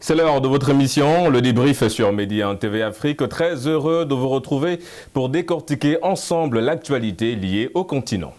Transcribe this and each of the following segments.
C'est l'heure de votre émission, le débrief sur Média TV Afrique. Très heureux de vous retrouver pour décortiquer ensemble l'actualité liée au continent.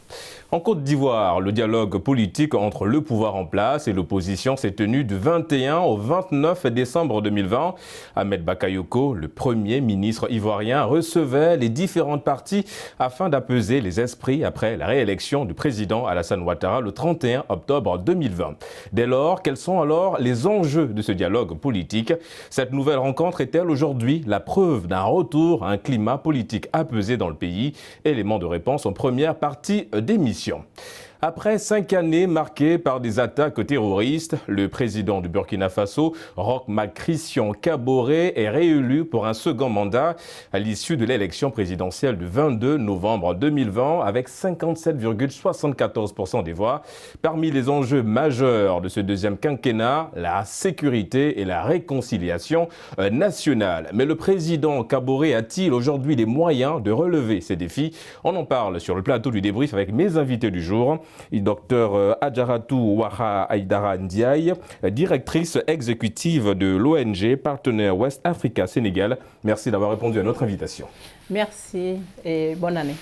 En Côte d'Ivoire, le dialogue politique entre le pouvoir en place et l'opposition s'est tenu du 21 au 29 décembre 2020. Ahmed Bakayoko, le premier ministre ivoirien, recevait les différentes parties afin d'apaiser les esprits après la réélection du président Alassane Ouattara le 31 octobre 2020. Dès lors, quels sont alors les enjeux de ce dialogue politique? Cette nouvelle rencontre est-elle aujourd'hui la preuve d'un retour à un climat politique apaisé dans le pays? Élément de réponse en première partie d'émission. Après 5 années marquées par des attaques terroristes, le président du Burkina Faso, Roch-Marc Christian Kaboré, est réélu pour un second mandat à l'issue de l'élection présidentielle du 22 novembre 2020 avec 57,74% des voix. Parmi les enjeux majeurs de ce deuxième quinquennat, la sécurité et la réconciliation nationale. Mais le président Kaboré a-t-il aujourd'hui les moyens de relever ces défis? On en parle sur le plateau du débrief avec mes invités du jour. Dr Adjaratou Ouaha Aïdara Ndiaye, directrice exécutive de l'ONG Partenaire West Africa Sénégal. Merci d'avoir répondu à notre invitation. Merci et bonne année.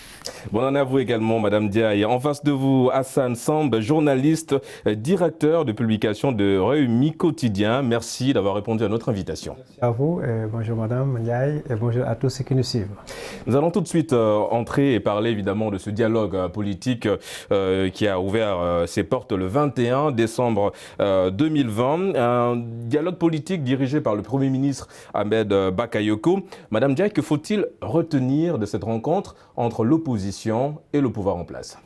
Bonne année à vous également, Madame Ndiaye. En face de vous, Hassan Samb, journaliste, directeur de publication de Réumi Quotidien. Merci d'avoir répondu à notre invitation. Merci à vous, et bonjour Madame Ndiaye et bonjour à tous ceux qui nous suivent. Nous allons tout de suite entrer et parler évidemment de ce dialogue politique qui a ouvert ses portes le 21 décembre 2020. Un dialogue politique dirigé par le Premier ministre Ahmed Bakayoko. Madame Ndiaye, que faut-il retenir de cette rencontre entre l'opposition et le pouvoir en place?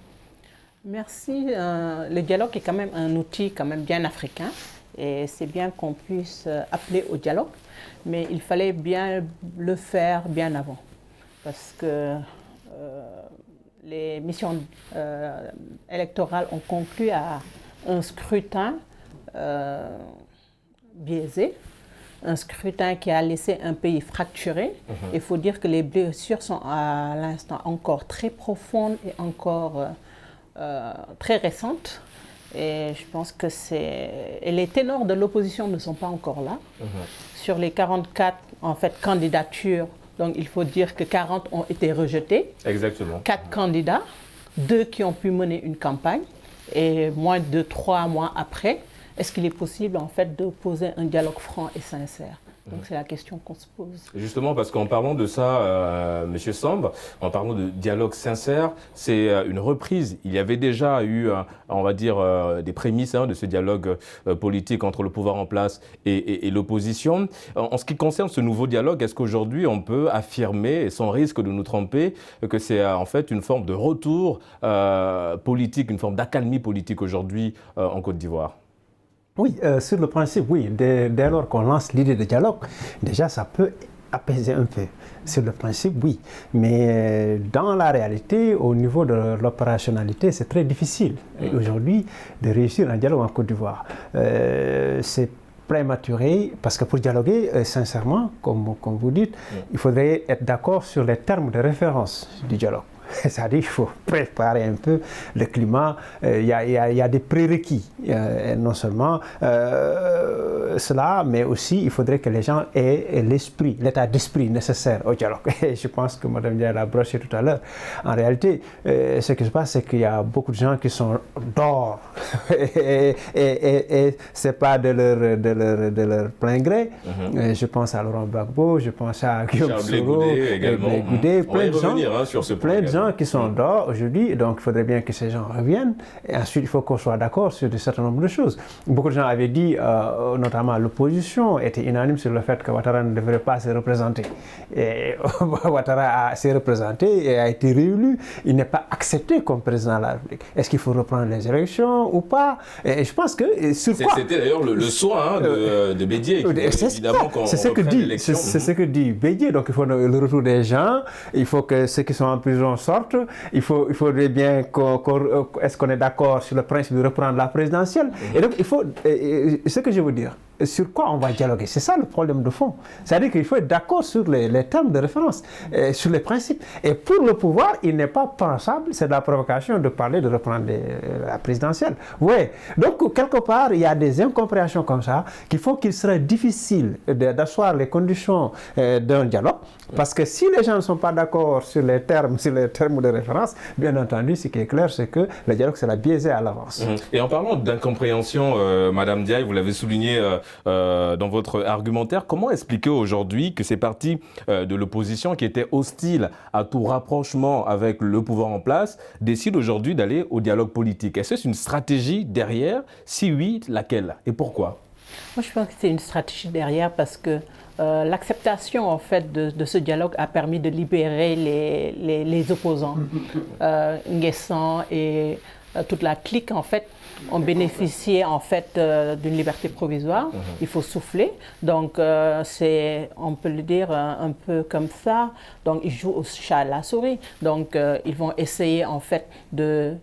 Merci. Le dialogue est quand même un outil quand même bien africain et c'est bien qu'on puisse appeler au dialogue, mais il fallait bien le faire bien avant parce que les missions électorales ont conclu à un scrutin biaisé. Un scrutin qui a laissé un pays fracturé. Il faut dire que les blessures sont à l'instant encore très profondes et encore très récentes. Et je pense que et les ténors de l'opposition ne sont pas encore là. Sur les 44 en fait, candidatures, donc il faut dire que 40 ont été rejetés. Exactement. 4 candidats, 2 qui ont pu mener une campagne et moins de 3 mois après. Est-ce qu'il est possible en fait de poser un dialogue franc et sincère? Donc c'est la question qu'on se pose. Justement, parce qu'en parlant de ça, Monsieur Samb, en parlant de dialogue sincère, c'est une reprise. Il y avait déjà eu, on va dire, des prémices de ce dialogue politique entre le pouvoir en place et l'opposition. En ce qui concerne ce nouveau dialogue, est-ce qu'aujourd'hui on peut affirmer, et sans risque de nous tromper, que c'est en fait une forme de retour politique, une forme d'accalmie politique aujourd'hui en Côte d'Ivoire? Oui, sur le principe, oui. Dès lors qu'on lance l'idée de dialogue, déjà ça peut apaiser un peu. Sur le principe, oui. Mais dans la réalité, au niveau de l'opérationnalité, c'est très difficile aujourd'hui de réussir un dialogue en Côte d'Ivoire. C'est prématuré parce que pour dialoguer, sincèrement, comme vous dites, il faudrait être d'accord sur les termes de référence du dialogue. C'est-à-dire qu'il faut préparer un peu le climat. Il y a des prérequis, non seulement cela, mais aussi il faudrait que les gens aient l'esprit, l'état d'esprit nécessaire au dialogue. Et je pense que Mme Ndiaye l'a broché tout à l'heure. En réalité, ce qui se passe, c'est qu'il y a beaucoup de gens qui sont dehors et ce n'est pas de leur plein gré. Je pense à Laurent Gbagbo, je pense à Guillaume Soro, Goudé, plein de gens, sur ce plein de gens qui sont dehors aujourd'hui, donc il faudrait bien que ces gens reviennent. Et ensuite, il faut qu'on soit d'accord sur un certain nombre de choses. Beaucoup de gens avaient dit, notamment l'opposition était unanime sur le fait que Ouattara ne devrait pas se représenter. Et Ouattara s'est représenté et a été réélu. Il n'est pas accepté comme président de la République. Est-ce qu'il faut reprendre les élections ou pas? Et je pense que c'était d'ailleurs le soin de Bédié. C'est ce que dit Bédié. Donc il faut le retour des gens. Il faut que ceux qui sont en prison sorte, il faudrait bien est-ce qu'on est d'accord sur le principe de reprendre la présidentielle. Et donc il faut, ce que je veux dire, sur quoi on va dialoguer. C'est ça le problème de fond. C'est-à-dire qu'il faut être d'accord sur les termes de référence, sur les principes. Et pour le pouvoir, il n'est pas pensable, c'est de la provocation de parler de reprendre la présidentielle. Oui. Donc, quelque part, il y a des incompréhensions comme ça qui font qu'il serait difficile d'asseoir les conditions d'un dialogue. Parce que si les gens ne sont pas d'accord sur les termes de référence, bien entendu, ce qui est clair, c'est que le dialogue sera biaisé à l'avance. Et en parlant d'incompréhension, Madame Ndiaye, vous l'avez souligné dans votre argumentaire, comment expliquer aujourd'hui que ces partis de l'opposition qui étaient hostiles à tout rapprochement avec le pouvoir en place décident aujourd'hui d'aller au dialogue politique? Est-ce que c'est une stratégie derrière? Si oui, laquelle? Et pourquoi? Moi, je pense que c'est une stratégie derrière parce que l'acceptation en fait de ce dialogue a permis de libérer les opposants. Nguessan et toute la clique en fait ont bénéficié en fait d'une liberté provisoire. Il faut souffler. Donc c'est, on peut le dire un peu comme ça. Donc ils jouent au chat à la souris. Donc ils vont essayer en fait de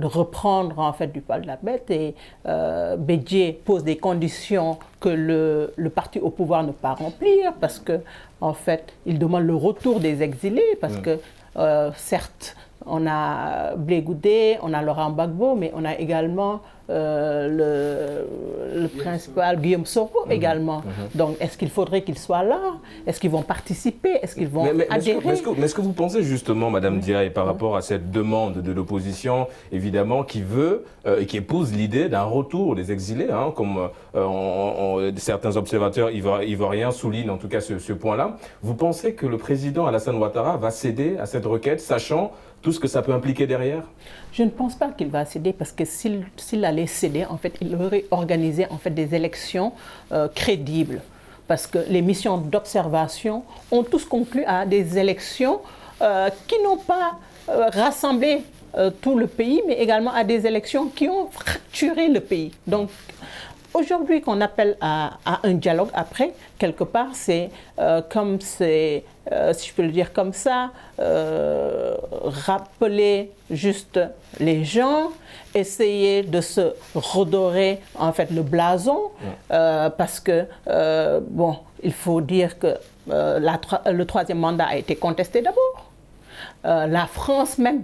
reprendre en fait du poil de la bête et Bédié pose des conditions que le parti au pouvoir ne peut pas remplir parce que en fait il demande le retour des exilés parce que certes on a Blé Goudé, on a Laurent Gbagbo, mais on a également le principal Guillaume Soro également. Donc, est-ce qu'il faudrait qu'ils soient là? Est-ce qu'ils vont participer? Est-ce qu'ils vont adhérer? Mais est-ce que vous pensez justement, Madame Ndiaye, par rapport à cette demande de l'opposition, évidemment, qui veut et qui épouse l'idée d'un retour des exilés, hein, comme certains observateurs ivoiriens soulignent en tout cas ce point-là, vous pensez que le président Alassane Ouattara va céder à cette requête, sachant tout ce que ça peut impliquer derrière? Je ne pense pas qu'il va céder parce que s'il allait céder, en fait, il aurait organisé en fait des élections crédibles. Parce que les missions d'observation ont tous conclu à des élections qui n'ont pas rassemblé tout le pays, mais également à des élections qui ont fracturé le pays. Donc, aujourd'hui, qu'on appelle à un dialogue après, quelque part, c'est comme c'est, si je peux le dire comme ça, rappeler juste les gens, essayer de se redorer en fait le blason, parce que, bon, il faut dire que le troisième mandat a été contesté d'abord. La France même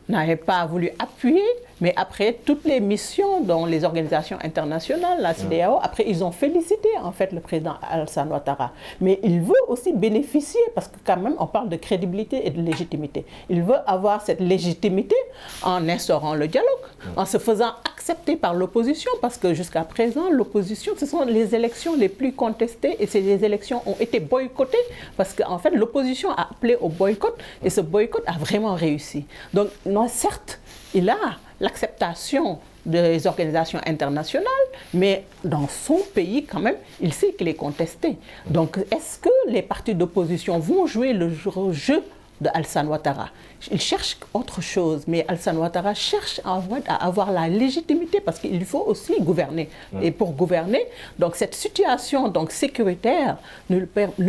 n'avait pas voulu appuyer, mais après toutes les missions dont les organisations internationales, la CEDEAO, après ils ont félicité en fait le président Alassane Ouattara. Mais il veut aussi bénéficier, parce que quand même on parle de crédibilité et de légitimité. Il veut avoir cette légitimité en instaurant le dialogue, en se faisant accepter par l'opposition, parce que jusqu'à présent l'opposition, ce sont les élections les plus contestées et ces élections ont été boycottées, parce qu'en fait l'opposition a appelé au boycott et ce boycott a vraiment réussi. Donc non, certes, il a l'acceptation des organisations internationales, mais dans son pays, quand même, il sait qu'il est contesté. Donc, est-ce que les partis d'opposition vont jouer le jeu de Alassane Ouattara? Il cherche autre chose, mais Alassane Ouattara cherche à avoir la légitimité parce qu'il faut aussi gouverner. Et pour gouverner, donc cette situation donc sécuritaire ne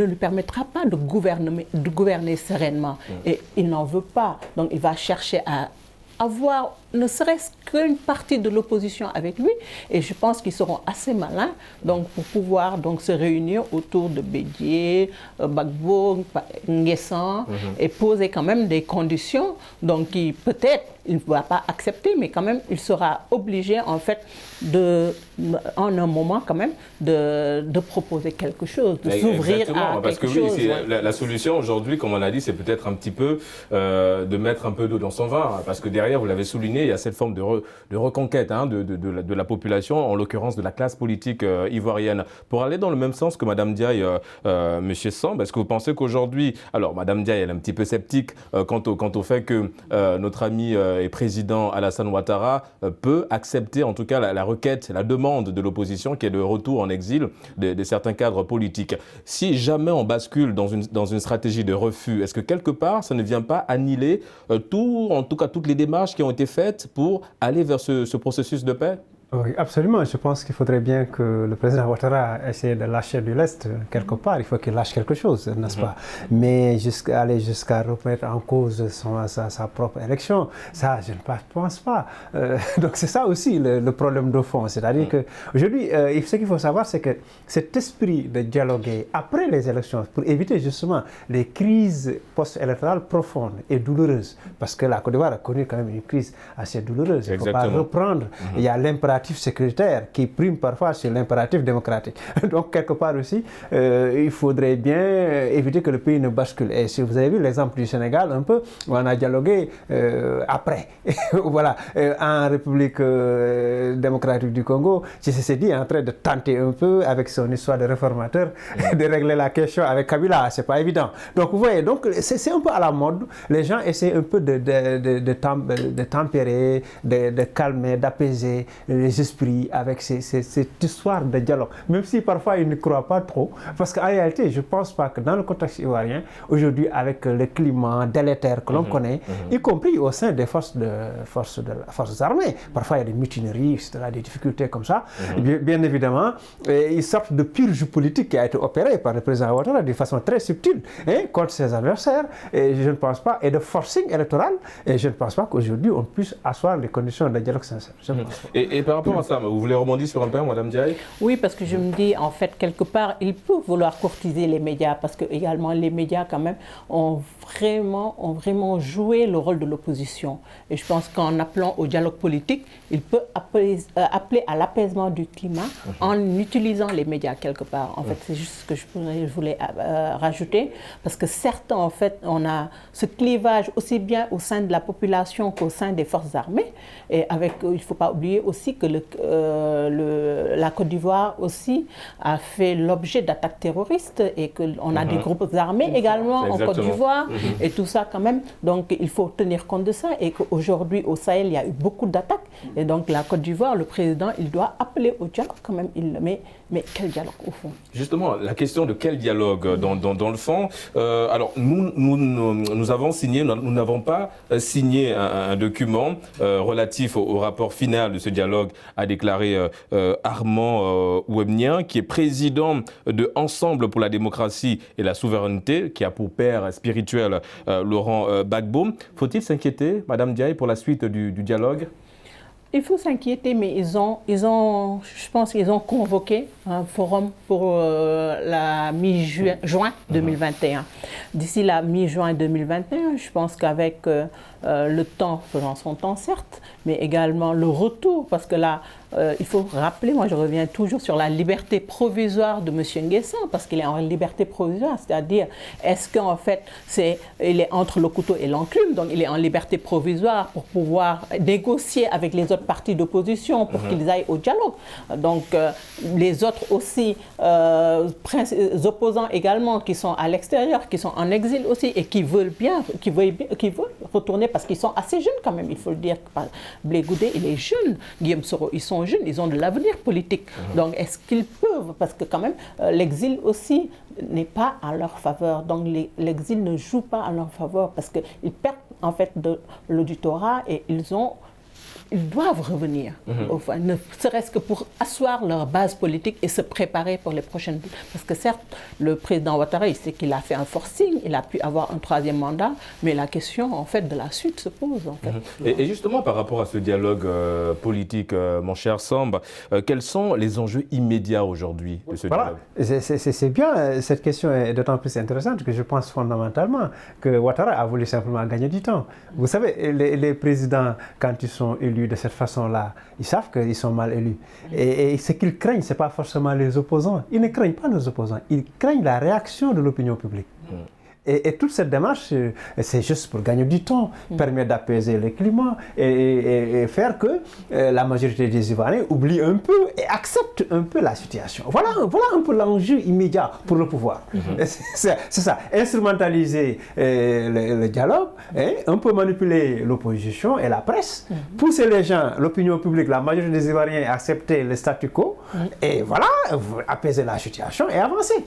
lui permettra pas de gouverner sereinement. Et il n'en veut pas. Donc il va chercher à avoir ne serait-ce qu'une partie de l'opposition avec lui, et je pense qu'ils seront assez malins donc, pour pouvoir donc, se réunir autour de Bédié, Gbagbo, Nguessan, et poser quand même des conditions donc, qui peut-être il ne va pas accepter, mais quand même il sera obligé en fait en un moment quand même de proposer quelque chose, de s'ouvrir à parce quelque que chose. Oui, la solution aujourd'hui, comme on l'a dit, c'est peut-être un petit peu de mettre un peu d'eau dans son vin, parce que derrière, vous l'avez souligné, il y a cette forme de reconquête hein, de la population, en l'occurrence de la classe politique ivoirienne. Pour aller dans le même sens que Madame Ndiaye, Monsieur Samb, est-ce que vous pensez qu'aujourd'hui, alors Madame Ndiaye, elle est un petit peu sceptique quant au fait que notre ami et président Alassane Ouattara peut accepter en tout cas la requête, la demande de l'opposition qui est le retour en exil de certains cadres politiques. Si jamais on bascule dans une stratégie de refus, est-ce que quelque part ça ne vient pas annihiler en tout cas toutes les démarches qui ont été faites pour aller vers ce processus de paix? Oui, absolument. Je pense qu'il faudrait bien que le président Ouattara essaie de lâcher du lest quelque part. Il faut qu'il lâche quelque chose, n'est-ce pas? Mais aller jusqu'à remettre en cause sa propre élection, ça, je ne pense pas. Donc c'est ça aussi le problème de fond. C'est-à-dire qu'aujourd'hui, ce qu'il faut savoir, c'est que cet esprit de dialoguer après les élections, pour éviter justement les crises post-électorales profondes et douloureuses, parce que la Côte d'Ivoire a connu quand même une crise assez douloureuse. Il ne faut pas reprendre. Il y a l'impératif sécuritaire qui prime parfois sur l'impératif démocratique. Donc, quelque part aussi, il faudrait bien éviter que le pays ne bascule. Et si vous avez vu l'exemple du Sénégal, un peu, où on a dialogué après. Voilà. En République démocratique du Congo, Tshisekedi est en train de tenter un peu, avec son histoire de réformateur, de régler la question avec Kabila. C'est pas évident. Donc, vous voyez, c'est un peu à la mode. Les gens essaient un peu de tempérer, de calmer, d'apaiser les esprits avec cette histoire de dialogue, même si parfois ils ne croient pas trop, parce qu'en réalité, je ne pense pas que dans le contexte ivoirien, aujourd'hui, avec le climat délétère que l'on connaît, y compris au sein des forces armées, parfois il y a des mutineries, etc., des difficultés comme ça, bien évidemment, ils sortent de purge politique qui a été opérée par le président Ouattara de façon très subtile contre ses adversaires, et je ne pense pas, et de forcing électoral, et je ne pense pas qu'aujourd'hui on puisse asseoir les conditions de dialogue sincère. Et par rapport à ça, vous voulez rebondir sur un point, Mme Ndiaye? Oui, parce que je me dis, en fait, quelque part, il peut vouloir courtiser les médias, parce que également les médias, quand même, ont vraiment joué le rôle de l'opposition. Et je pense qu'en appelant au dialogue politique, il peut appeler à l'apaisement du climat en utilisant les médias, quelque part. En fait, c'est juste ce que je voulais rajouter, parce que certains, en fait, on a ce clivage aussi bien au sein de la population qu'au sein des forces armées. Et avec, il ne faut pas oublier aussi que la Côte d'Ivoire aussi a fait l'objet d'attaques terroristes et qu'on a des groupes armés également en Côte d'Ivoire et tout ça quand même. Donc il faut tenir compte de ça et qu'aujourd'hui au Sahel il y a eu beaucoup d'attaques et donc la Côte d'Ivoire, le président, il doit appeler au dialogue quand même. Mais quel dialogue au fond? Justement, la question de quel dialogue dans le fond. Alors nous avons signé, nous n'avons pas signé un document relatif au rapport final de ce dialogue, a déclaré Armand Ouemnien, qui est président de Ensemble pour la démocratie et la souveraineté, qui a pour père spirituel Laurent Gbagbo. Faut-il s'inquiéter, Mme Ndiaye, pour la suite du dialogue? Il faut s'inquiéter, mais je pense qu'ils ont convoqué un forum pour la mi-juin 2021. D'ici la mi-juin 2021, je pense qu'avec le temps faisant son temps, certes, mais également le retour, parce que là, il faut rappeler, moi je reviens toujours sur la liberté provisoire de M. Nguessan, parce qu'il est en liberté provisoire, c'est-à-dire, est-ce qu'en fait, il est entre le couteau et l'enclume, donc il est en liberté provisoire pour pouvoir négocier avec les autres partis d'opposition pour qu'ils aillent au dialogue. Donc les autres aussi, opposants également, qui sont à l'extérieur, qui sont en exil aussi, et qui veulent retourner, parce qu'ils sont assez jeunes quand même, il faut le dire. Blé Goudé, il est jeune, Guillaume Soro, ils sont jeunes, ils ont de l'avenir politique. Donc est-ce qu'ils peuvent, parce que quand même l'exil aussi n'est pas à leur faveur, donc l'exil ne joue pas à leur faveur, parce qu'ils perdent en fait de l'auditorat et ils doivent revenir, enfin, ne serait-ce que pour asseoir leur base politique et se préparer pour les prochaines. Parce que certes, le président Ouattara, il sait qu'il a fait un forcing, il a pu avoir un troisième mandat, mais la question en fait de la suite se pose. En fait. Et justement, par rapport à ce dialogue politique, mon cher Samb, quels sont les enjeux immédiats aujourd'hui de ce dialogue? C'est bien, cette question est d'autant plus intéressante que je pense fondamentalement que Ouattara a voulu simplement gagner du temps. Vous savez, les présidents, quand ils sont élus de cette façon-là, ils savent qu'ils sont mal élus. Et ce qu'ils craignent, ce n'est pas forcément les opposants. Ils ne craignent pas nos opposants, ils craignent la réaction de l'opinion publique. Et toute cette démarche, c'est juste pour gagner du temps, permet d'apaiser le climat et faire que la majorité des Ivoiriens oublie un peu et accepte un peu la situation. Voilà un peu l'enjeu immédiat pour le pouvoir. C'est ça, instrumentaliser le dialogue, un peu manipuler l'opposition et la presse, pousser les gens, l'opinion publique, la majorité des Ivoiriens à accepter le statu quo, et voilà, apaiser la situation et avancer.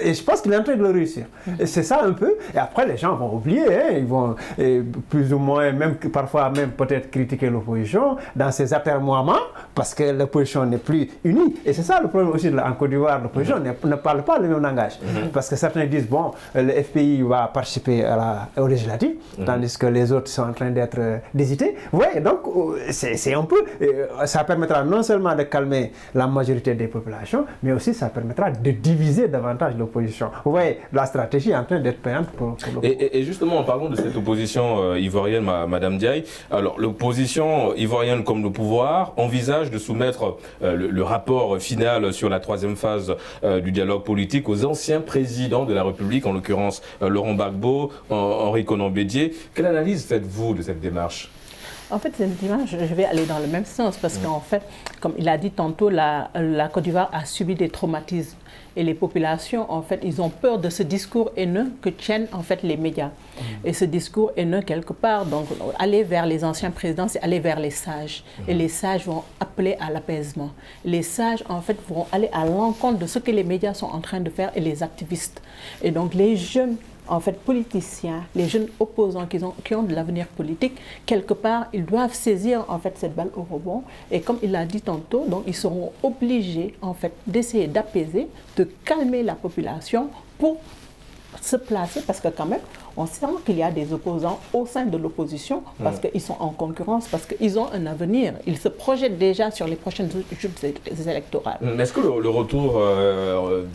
Et je pense qu'il est en train de le réussir. Et c'est ça ça un peu, et après les gens vont oublier, hein, ils vont plus ou moins, même parfois même peut-être critiquer l'opposition dans ses atermoiements, parce que l'opposition n'est plus unie. Et c'est ça le problème aussi en Côte d'Ivoire, l'opposition ne parle pas le même langage. Parce que certains disent, bon, le FPI va participer aux législatives, tandis que les autres sont en train d'être d'hésiter. Vous voyez, donc c'est un peu, ça permettra non seulement de calmer la majorité des populations, mais aussi ça permettra de diviser davantage l'opposition. Vous voyez, la stratégie est en train d'être payante pour l'opposition. Et justement, en parlant de cette opposition ivoirienne, Madame Diaye, alors l'opposition ivoirienne comme le pouvoir envisage de soumettre le rapport final sur la troisième phase du dialogue politique aux anciens présidents de la République, en l'occurrence Laurent Gbagbo, Henri Konan Bédié. Quelle analyse faites-vous de cette démarche ? En fait, cette démarche, je vais aller dans le même sens parce qu'en fait, comme il a dit tantôt, la Côte d'Ivoire a subi des traumatismes. Et les populations, en fait, ils ont peur de ce discours haineux que tiennent, en fait, les médias. Et ce discours haineux, quelque part, donc, aller vers les anciens présidents, c'est aller vers les sages. Et les sages vont appeler à l'apaisement. Les sages, en fait, vont aller à l'encontre de ce que les médias sont en train de faire et les activistes. Et donc, les jeunes, en fait, politiciens, les jeunes opposants qui ont de l'avenir politique, quelque part, ils doivent saisir, en fait, cette balle au rebond. Et comme il l'a dit tantôt, donc, ils seront obligés, en fait, d'essayer d'apaiser, de calmer la population pour se placer, parce que quand même, on sent qu'il y a des opposants au sein de l'opposition, parce qu'ils sont en concurrence, parce qu'ils ont un avenir. Ils se projettent déjà sur les prochaines joutes électorales. Mais est-ce que le retour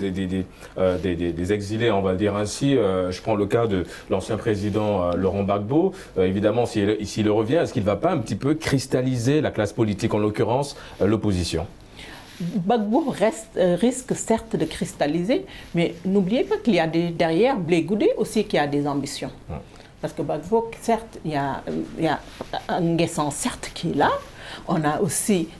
des exilés, on va dire ainsi, je prends le cas de l'ancien président Laurent Gbagbo, évidemment, s'il revient, est-ce qu'il ne va pas un petit peu cristalliser la classe politique, en l'occurrence l'opposition ? Gbagbo risque certes de cristalliser, mais n'oubliez pas qu'il y a derrière Blé Goudé aussi qui a des ambitions. Parce que Gbagbo, certes, il y a Nguessan, certes, qui est là. On a aussi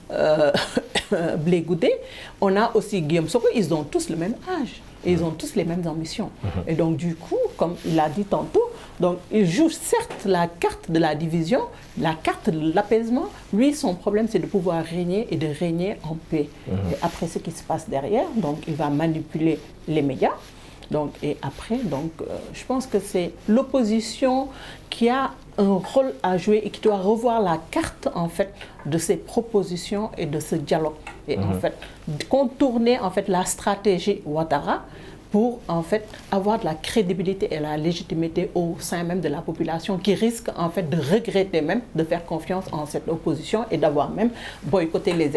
Blé Goudé, on a aussi Guillaume Soro, ils ont tous le même âge. Et ils ont tous les mêmes ambitions. Et donc, du coup, comme il a dit tantôt, donc, il joue certes la carte de la division, la carte de l'apaisement. Lui, son problème, c'est de pouvoir régner et de régner en paix. Et après ce qui se passe derrière, donc, il va manipuler les médias. Donc, et après, donc, je pense que c'est l'opposition qui a un rôle à jouer et qui doit revoir la carte, en fait, de ses propositions et de ce dialogue. Et en fait, contourner, en fait, la stratégie Ouattara pour, en fait, avoir de la crédibilité et la légitimité au sein même de la population qui risque, en fait, de regretter même de faire confiance en cette opposition et d'avoir même boycotté les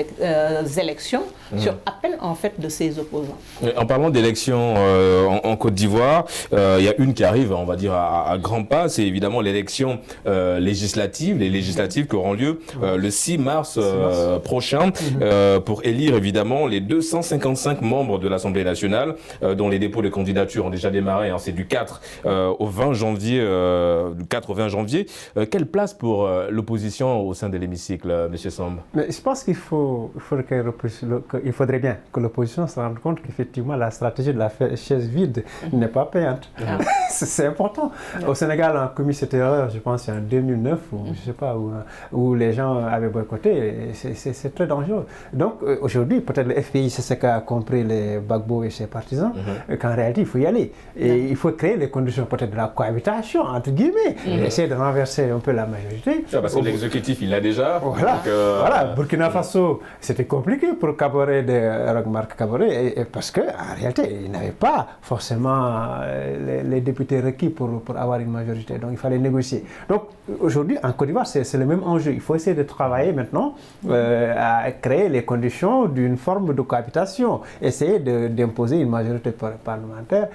élections sur appel, en fait, de ses opposants. En parlant d'élections en Côte d'Ivoire, il y a une qui arrive, on va dire, à grands pas, c'est évidemment l'élection législative, les législatives qui auront lieu le 6 mars prochain pour élire, évidemment, les 255 membres de l'Assemblée nationale dont les dépôts de candidature ont déjà démarré, hein, c'est du 4 au 20 janvier. Quelle place pour l'opposition au sein de l'hémicycle, M. Samb? Mais je pense qu'il faudrait bien que l'opposition se rende compte qu'effectivement la stratégie de la chaise vide n'est pas payante. C'est important. Au Sénégal, on a commis cette erreur, je pense, en 2009, ou je sais pas, où les gens avaient boycotté. C'est très dangereux. Donc aujourd'hui, peut-être le FPI, c'est ce qu'a compris les Gbagbo et ses partisans, qu'en réalité, il faut y aller. Et il faut créer les conditions peut-être de la cohabitation, entre guillemets, et essayer de renverser un peu la majorité. Parce que l'exécutif, il l'a déjà. Voilà. Donc, voilà. Burkina Faso, c'était compliqué pour Kaboré de Roch-Marc Kaboré, parce qu'en réalité, il n'avait pas forcément les députés requis pour avoir une majorité. Donc, il fallait négocier. Donc, aujourd'hui, en Côte d'Ivoire, c'est le même enjeu. Il faut essayer de travailler maintenant à créer les conditions d'une forme de cohabitation, essayer d'imposer une majorité parlementaire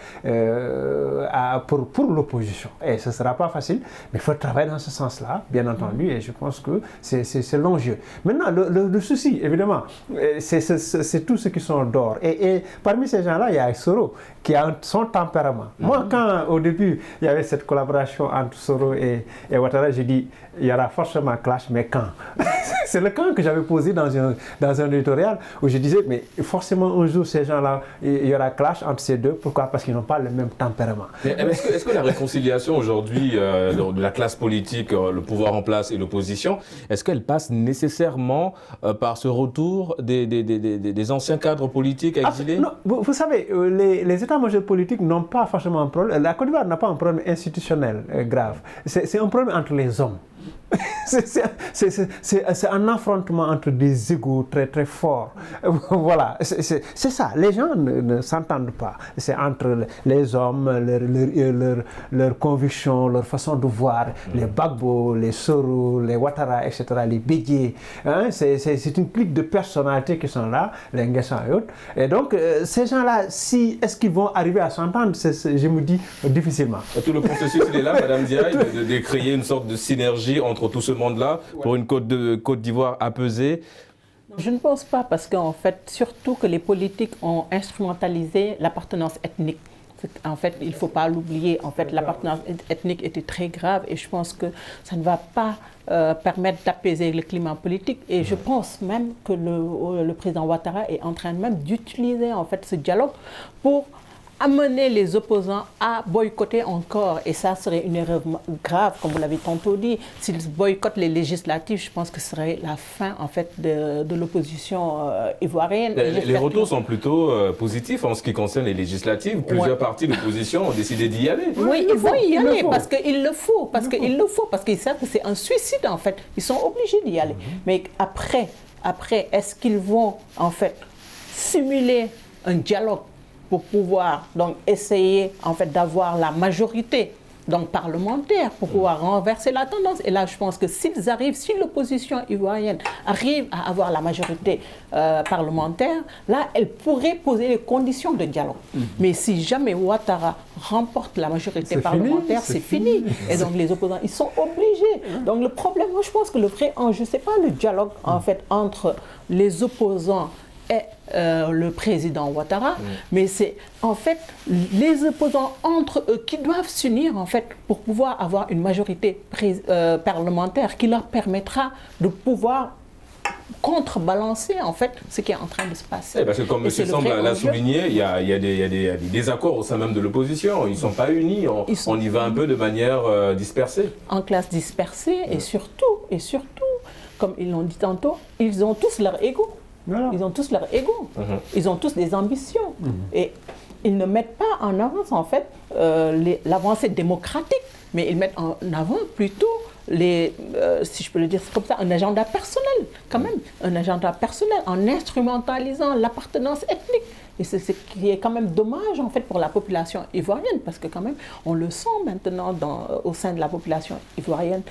pour l'opposition. Et ce ne sera pas facile, mais il faut travailler dans ce sens-là, bien entendu, et je pense que c'est l'enjeu. Maintenant, le souci, évidemment, c'est tous ceux qui sont d'or. Et parmi ces gens-là, il y a Soro, qui a son tempérament. Moi, quand au début, il y avait cette collaboration entre Soro et Ouattara, j'ai dit, il y aura forcément clash, mais quand? C'est le camp que j'avais posé dans un éditorial où je disais, mais forcément un jour ces gens-là, il y aura clash entre ces deux. Pourquoi? Parce qu'ils n'ont pas le même tempérament. Est-ce que la réconciliation aujourd'hui de la classe politique, le pouvoir en place et l'opposition, est-ce qu'elle passe nécessairement par ce retour des anciens cadres politiques exilés? Non, vous savez, les états-majors politiques n'ont pas forcément un problème. La Côte d'Ivoire n'a pas un problème institutionnel grave. C'est un problème entre les hommes. C'est un affrontement entre des égos très très forts. Voilà, c'est ça. Les gens ne s'entendent pas. C'est entre les hommes, leurs convictions, leur façon de voir, les Gbagbo, les Soro, les Ouattara, etc., les Bédié. Hein, c'est une clique de personnalités qui sont là, les Nguessan et autres. Et donc, ces gens-là, est-ce qu'ils vont arriver à s'entendre? Je me dis difficilement. Et tout le processus, il est là, Madame Diaye, de créer une sorte de synergie entre tout ce monde-là pour une Côte d'Ivoire apaisée. Je ne pense pas, parce qu'en fait, surtout que les politiques ont instrumentalisé l'appartenance ethnique. En fait, il ne faut pas l'oublier. En fait, l'appartenance ethnique était très grave et je pense que ça ne va pas permettre d'apaiser le climat politique. Et je pense même que le président Ouattara est en train même d'utiliser en fait ce dialogue pour amener les opposants à boycotter encore. Et ça serait une erreur grave, comme vous l'avez tantôt dit. S'ils boycottent les législatives, je pense que ce serait la fin en fait de l'opposition ivoirienne. Les retours sont plutôt positifs en ce qui concerne les législatives. Plusieurs partis d'opposition ont décidé d'y aller. Oui, ils vont y aller parce qu'il le faut. Parce qu'ils savent que c'est un suicide en fait. Ils sont obligés d'y aller. Mais après, est-ce qu'ils vont en fait simuler un dialogue pour pouvoir donc essayer en fait d'avoir la majorité donc parlementaire pour pouvoir renverser la tendance? Et là, je pense que si l'opposition ivoirienne arrive à avoir la majorité parlementaire, là, elle pourrait poser les conditions de dialogue. Mais si jamais Ouattara remporte la majorité parlementaire, c'est fini. Et donc les opposants, ils sont obligés. Donc le problème, moi, je pense que le vrai enjeu, c'est pas le dialogue en fait entre les opposants et le président Ouattara, mais c'est en fait les opposants entre eux qui doivent s'unir en fait pour pouvoir avoir une majorité parlementaire qui leur permettra de pouvoir contrebalancer en fait ce qui est en train de se passer. Parce que comme M. Samb l'a souligné, il y a des désaccords au sein même de l'opposition. Ils ne sont pas unis, on y va un peu de manière dispersée. En classe dispersée et surtout, comme ils l'ont dit tantôt, ils ont tous leur ego. Voilà. Ils ont tous leur ego, ils ont tous des ambitions et ils ne mettent pas en avant en fait l'avancée démocratique, mais ils mettent en avant plutôt si je peux le dire comme ça, un agenda personnel quand même, un agenda personnel en instrumentalisant l'appartenance ethnique. Et c'est ce qui est quand même dommage en fait pour la population ivoirienne, parce que quand même on le sent maintenant au sein de la population ivoirienne.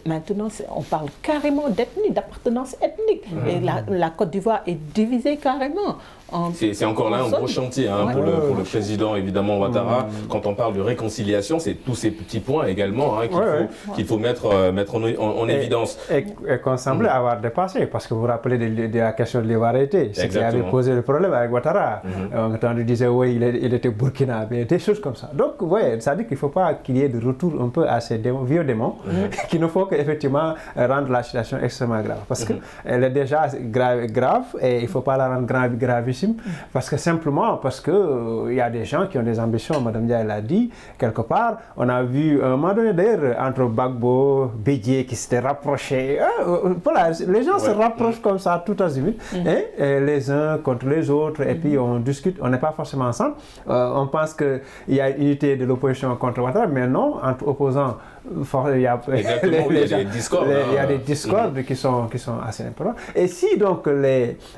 Maintenant, on parle carrément d'ethnie, d'appartenance ethnique. Et la Côte d'Ivoire est divisée carrément. C'est encore là un gros chantier pour le président, évidemment, Ouattara. Quand on parle de réconciliation, c'est tous ces petits points également qu'il faut mettre en évidence. Et qu'on semblait avoir dépassé, parce que vous vous rappelez de la question de l'ivoirité. C'est qui avait posé le problème avec Ouattara. Quand on lui disait, oui, il était burkinabé, des choses comme ça. Donc, ça dit qu'il ne faut pas qu'il y ait de retour un peu à ces vieux démons qui ne font qu'effectivement rendre la situation extrêmement grave. Parce qu'elle est déjà grave et il ne faut pas la rendre gravissime. Parce que il y a des gens qui ont des ambitions, Mme Diaye l'a dit, quelque part. On a vu un moment donné d'ailleurs entre Gbagbo, Bédié qui s'étaient rapprochés. Voilà, les gens se rapprochent comme ça tout azimut, les uns contre les autres, et puis on discute, on n'est pas forcément ensemble. On pense qu'il y a une unité de l'opposition contre Ouattara, mais non, entre opposants. Il y a des discordes. Il y a des discordes qui sont assez importants. Et si donc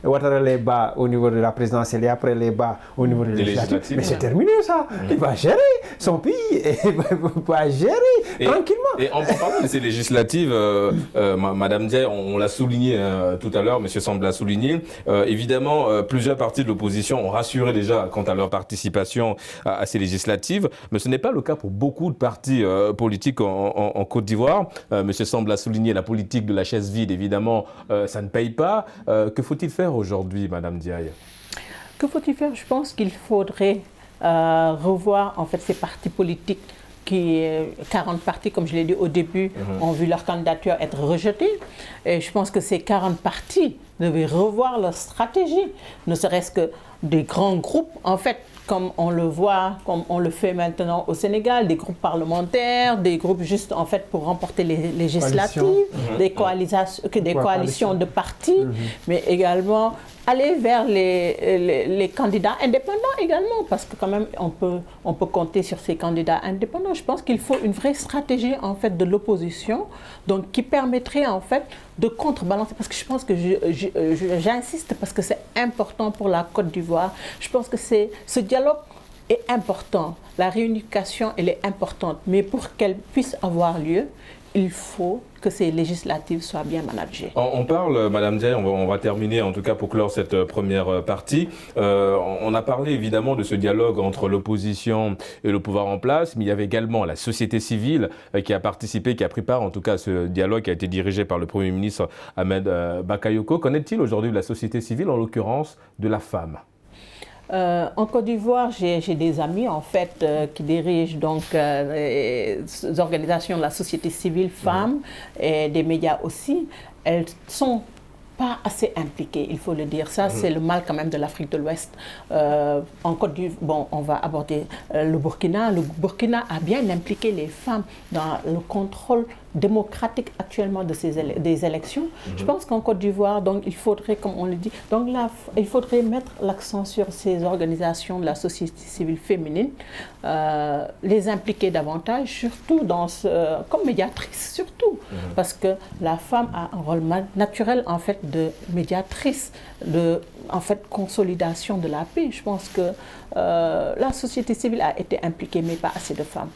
Ouattara les bat au niveau de la présidentielle et après les bat au niveau des législatives, mais c'est terminé ça. Il va gérer son pays et il va gérer tranquillement. Et en parlant de ces législatives, Mme Diaye, on l'a souligné tout à l'heure, M. Samb l'a souligné, évidemment, plusieurs partis de l'opposition ont rassuré déjà quant à leur participation à ces législatives, mais ce n'est pas le cas pour beaucoup de partis politiques en Côte d'Ivoire. M. Samb l'a souligné, la politique de la chaise vide, évidemment, ça ne paye pas. Que faut-il faire aujourd'hui, Mme Diaye? Que faut-il faire? Je pense qu'il faudrait revoir en fait ces partis politiques qui, 40 partis, comme je l'ai dit au début, ont vu leur candidature être rejetée. Et je pense que ces 40 partis devaient revoir leur stratégie, ne serait-ce que des grands groupes, en fait, comme on le voit, comme on le fait maintenant au Sénégal, des groupes parlementaires, des groupes juste en fait pour remporter les législatives, des coalitions de partis, mais également aller vers les candidats indépendants également, parce que quand même on peut compter sur ces candidats indépendants. Je pense qu'il faut une vraie stratégie en fait de l'opposition, donc qui permettrait en fait de contrebalancer, parce que je pense que j'insiste parce que c'est important pour la Côte d'Ivoire. Je pense que ce dialogue est important, la réunification elle est importante, mais pour qu'elle puisse avoir lieu, il faut que ces législatives soient bien managées. On parle, Madame Diaye, on va terminer en tout cas pour clore cette première partie. On a parlé évidemment de ce dialogue entre l'opposition et le pouvoir en place, mais il y avait également la société civile qui a participé, qui a pris part en tout cas à ce dialogue qui a été dirigé par le Premier ministre Ahmed Bakayoko. Qu'en-est-il aujourd'hui de la société civile, en l'occurrence de la femme ? En Côte d'Ivoire, j'ai des amis en fait qui dirigent donc les organisations de la société civile, femmes et des médias aussi. Elles sont pas assez impliquées, il faut le dire. Ça, c'est le mal quand même de l'Afrique de l'Ouest. En Côte d'Ivoire, bon, on va aborder le Burkina. Le Burkina a bien impliqué les femmes dans le contrôle démocratique actuellement des élections. Je pense qu'en Côte d'Ivoire, donc il faudrait, comme on le dit, donc là, il faudrait mettre l'accent sur ces organisations de la société civile féminine, les impliquer davantage, surtout comme médiatrice, surtout, parce que la femme a un rôle naturel en fait de médiatrice, de en fait consolidation de la paix. Je pense que la société civile a été impliquée, mais pas assez de femmes.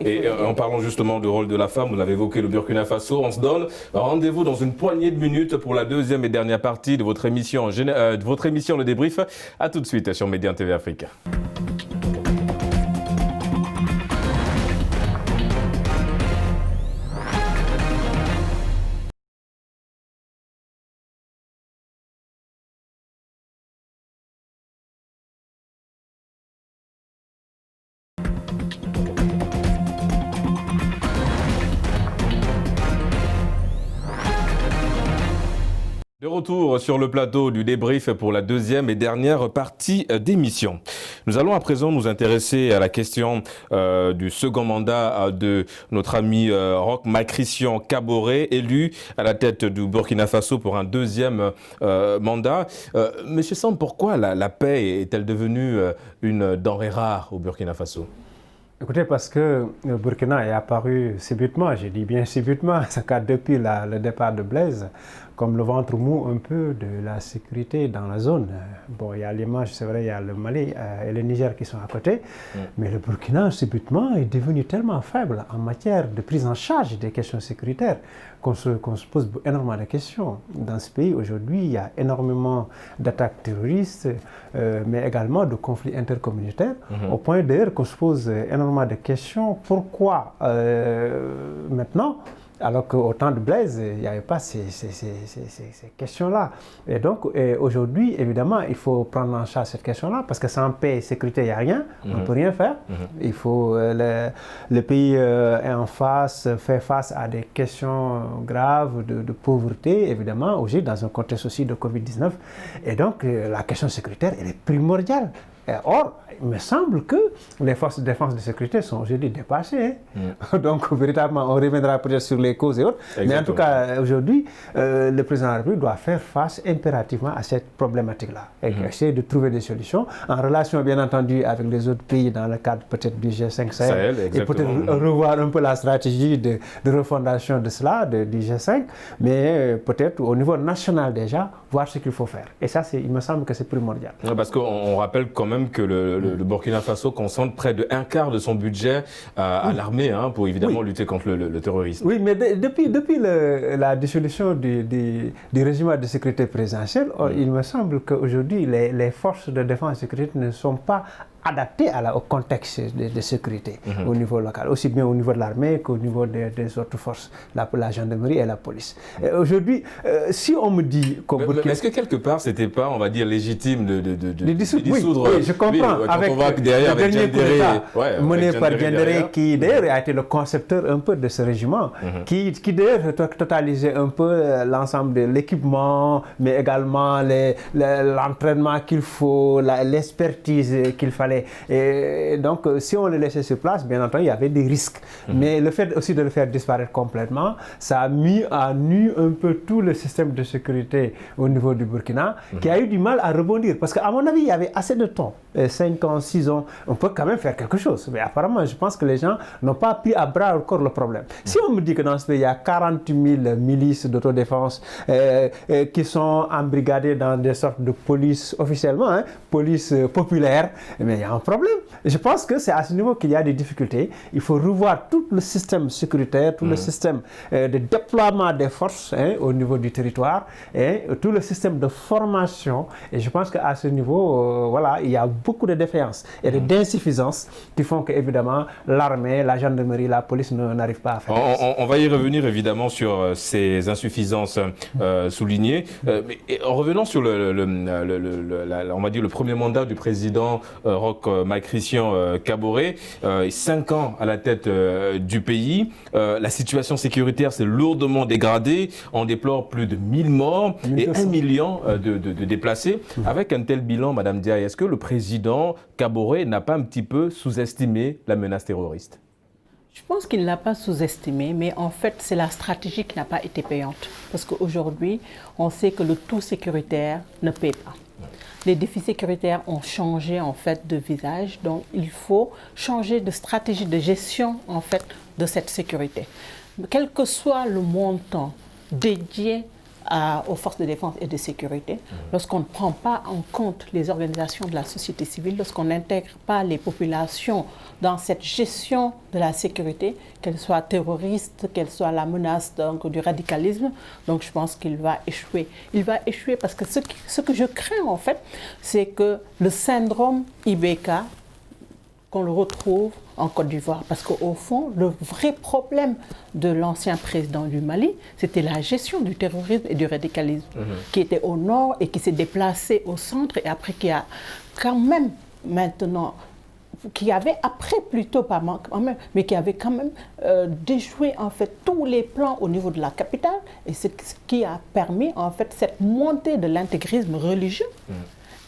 Et en parlant justement du rôle de la femme, vous avez évoqué le Burkina Faso. On se donne rendez-vous dans une poignée de minutes pour la deuxième et dernière partie de votre émission, Le Débrief. À tout de suite sur Média TV Afrique. De retour sur le plateau du débrief pour la deuxième et dernière partie d'émission. Nous allons à présent nous intéresser à la question du second mandat de notre ami Roch Marc-Christian Kaboré, élu à la tête du Burkina Faso pour un deuxième mandat. Monsieur Samb, pourquoi la paix est-elle devenue une denrée rare au Burkina Faso ? Écoutez, parce que le Burkina est apparu subitement, je dis bien subitement, depuis le départ de Blaise, comme le ventre mou un peu de la sécurité dans la zone. Bon, il y a l'image, c'est vrai, il y a le Mali et le Niger qui sont à côté, mais le Burkina, subitement, est devenu tellement faible en matière de prise en charge des questions sécuritaires qu'on se pose énormément de questions. Dans ce pays, aujourd'hui, il y a énormément d'attaques terroristes, mais également de conflits intercommunautaires, au point d'ailleurs qu'on se pose énormément de questions. Pourquoi maintenant, alors qu'au temps de Blaise, il n'y avait pas ces questions-là. Et donc, aujourd'hui, évidemment, il faut prendre en charge cette question-là, parce que sans paix et sécurité, il n'y a rien, on ne peut rien faire. Il faut, le pays fait face à des questions graves de pauvreté, évidemment, aujourd'hui, dans un contexte aussi de Covid-19. Et donc, la question sécuritaire, elle est primordiale. Or, il me semble que les forces de défense et de sécurité sont aujourd'hui dépassées. Donc, véritablement, on reviendra peut-être sur les causes et autres. Exactement. Mais en tout cas, aujourd'hui, le président de la République doit faire face impérativement à cette problématique-là. Et essayer de trouver des solutions, en relation, bien entendu, avec les autres pays dans le cadre peut-être du G5 Sahel. Et peut-être revoir un peu la stratégie de refondation de cela, du G5. Mais peut-être au niveau national déjà, voir ce qu'il faut faire. Et ça, il me semble que c'est primordial. Ouais, parce qu'on rappelle quand même que le Burkina Faso concentre près de 1/4 de son budget à l'armée pour évidemment lutter contre le terrorisme. Oui, mais depuis la dissolution du régime de sécurité présidentielle, il me semble qu'aujourd'hui, les forces de défense et de sécurité ne sont pas adaptées au contexte de sécurité au niveau local, aussi bien au niveau de l'armée qu'au niveau des autres forces, la gendarmerie et la police. Aujourd'hui, si on me dit... Mais est-ce que quelque part, c'était pas, on va dire, légitime de dissoudre... Oui, je comprends. Avec le dernier coup d'État mené par Diendéré, qui d'ailleurs a été le concepteur un peu de ce régiment, qui d'ailleurs totalisait un peu l'ensemble de l'équipement, mais également l'entraînement qu'il faut, l'expertise qu'il fallait fallait. Et donc, si on le laissait sur place, bien entendu, il y avait des risques. Mais le fait aussi de le faire disparaître complètement, ça a mis à nu un peu tout le système de sécurité au niveau du Burkina, qui a eu du mal à rebondir. Parce qu'à mon avis, il y avait assez de temps. 5 ans, 6 ans, on peut quand même faire quelque chose. Mais apparemment, je pense que les gens n'ont pas pris à bras encore le problème. Si on me dit que dans ce pays, il y a 40 000 milices d'autodéfense qui sont embrigadées dans des sortes de police officiellement, police populaire, mais il y a un problème. Je pense que c'est à ce niveau qu'il y a des difficultés. Il faut revoir tout le système sécuritaire, tout le système de déploiement des forces au niveau du territoire, et tout le système de formation. Et je pense qu'à ce niveau, voilà, il y a beaucoup de défaillances et d'insuffisances qui font que, évidemment, l'armée, la gendarmerie, la police n'arrivent pas à faire. On va y revenir évidemment sur ces insuffisances soulignées. Mais en revenant sur on va dire le premier mandat du président Roch Marc Christian Kaboré, 5 ans à la tête du pays, la situation sécuritaire s'est lourdement dégradée. On déplore plus de 1000 morts et 1 million de déplacés. Avec un tel bilan, Madame Diaye, est-ce que le président Kaboré n'a pas un petit peu sous-estimé la menace terroriste? Je pense qu'il ne l'a pas sous-estimé, mais en fait, c'est la stratégie qui n'a pas été payante. Parce qu'aujourd'hui, on sait que le tout sécuritaire ne paie pas. Les défis sécuritaires ont changé en fait de visage, donc il faut changer de stratégie de gestion en fait de cette sécurité. Quel que soit le montant dédié aux forces de défense et de sécurité, lorsqu'on ne prend pas en compte les organisations de la société civile, lorsqu'on n'intègre pas les populations dans cette gestion de la sécurité, qu'elle soit terroriste, qu'elle soit la menace donc, du radicalisme, donc je pense qu'il va échouer. Il va échouer parce que ce que je crains en fait, c'est que le syndrome IBK, qu'on le retrouve en Côte d'Ivoire. Parce qu'au fond, le vrai problème de l'ancien président du Mali, c'était la gestion du terrorisme et du radicalisme, qui était au nord et qui s'est déplacé au centre, et après qui a quand même maintenant, qui avait après plutôt, pas quand même, mais qui avait quand même déjoué en fait tous les plans au niveau de la capitale, et ce qui a permis en fait cette montée de l'intégrisme religieux.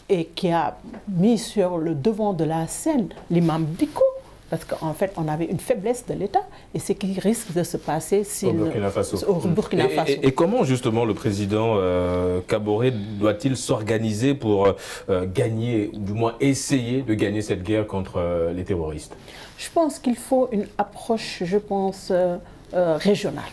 Et qui a mis sur le devant de la scène l'imam Dicko, parce qu'en fait, on avait une faiblesse de l'État, et ce qui risque de se passer au Burkina Faso. Burkina Faso. Et comment, justement, le président Kaboré doit-il s'organiser pour gagner, ou du moins essayer de gagner cette guerre contre les terroristes? Je pense qu'il faut une approche, je pense, régionale.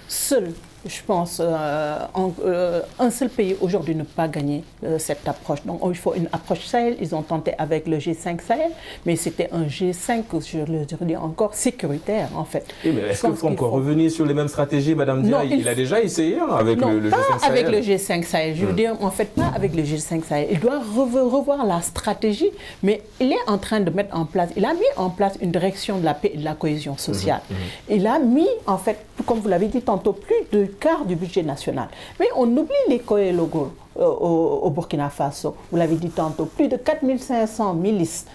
Seul, je pense, un seul pays aujourd'hui ne peut pas gagner cette approche. Donc il faut une approche Sahel. Ils ont tenté avec le G5 Sahel, mais c'était un G5, je le dis encore, sécuritaire en fait. Oui, mais est-ce qu'il faut encore revenir sur les mêmes stratégies, Madame Diaye? Il a déjà essayé avec le G5 Sahel. Pas avec le G5 Sahel. Je veux dire, en fait, pas avec le G5 Sahel. Il doit revoir la stratégie, mais il est en train de mettre en place, il a mis en place une direction de la paix et de la cohésion sociale. Il a mis, en fait, comme vous l'avez dit tantôt, plus de quart du budget national. Mais on oublie les Koé-Logo au Burkina Faso. Vous l'avez dit tantôt, plus de 4500 milices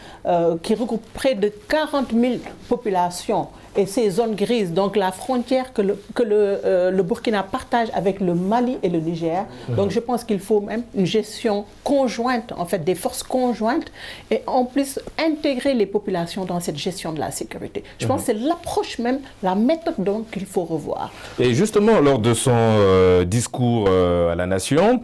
qui regroupent près de 40 000 populations et ces zones grises, donc la frontière que le Burkina partage avec le Mali et le Niger. Donc je pense qu'il faut même une gestion conjointe, en fait des forces conjointes, et en plus intégrer les populations dans cette gestion de la sécurité. Je pense que c'est l'approche même, la méthode donc qu'il faut revoir. Et justement, lors de son discours à la nation,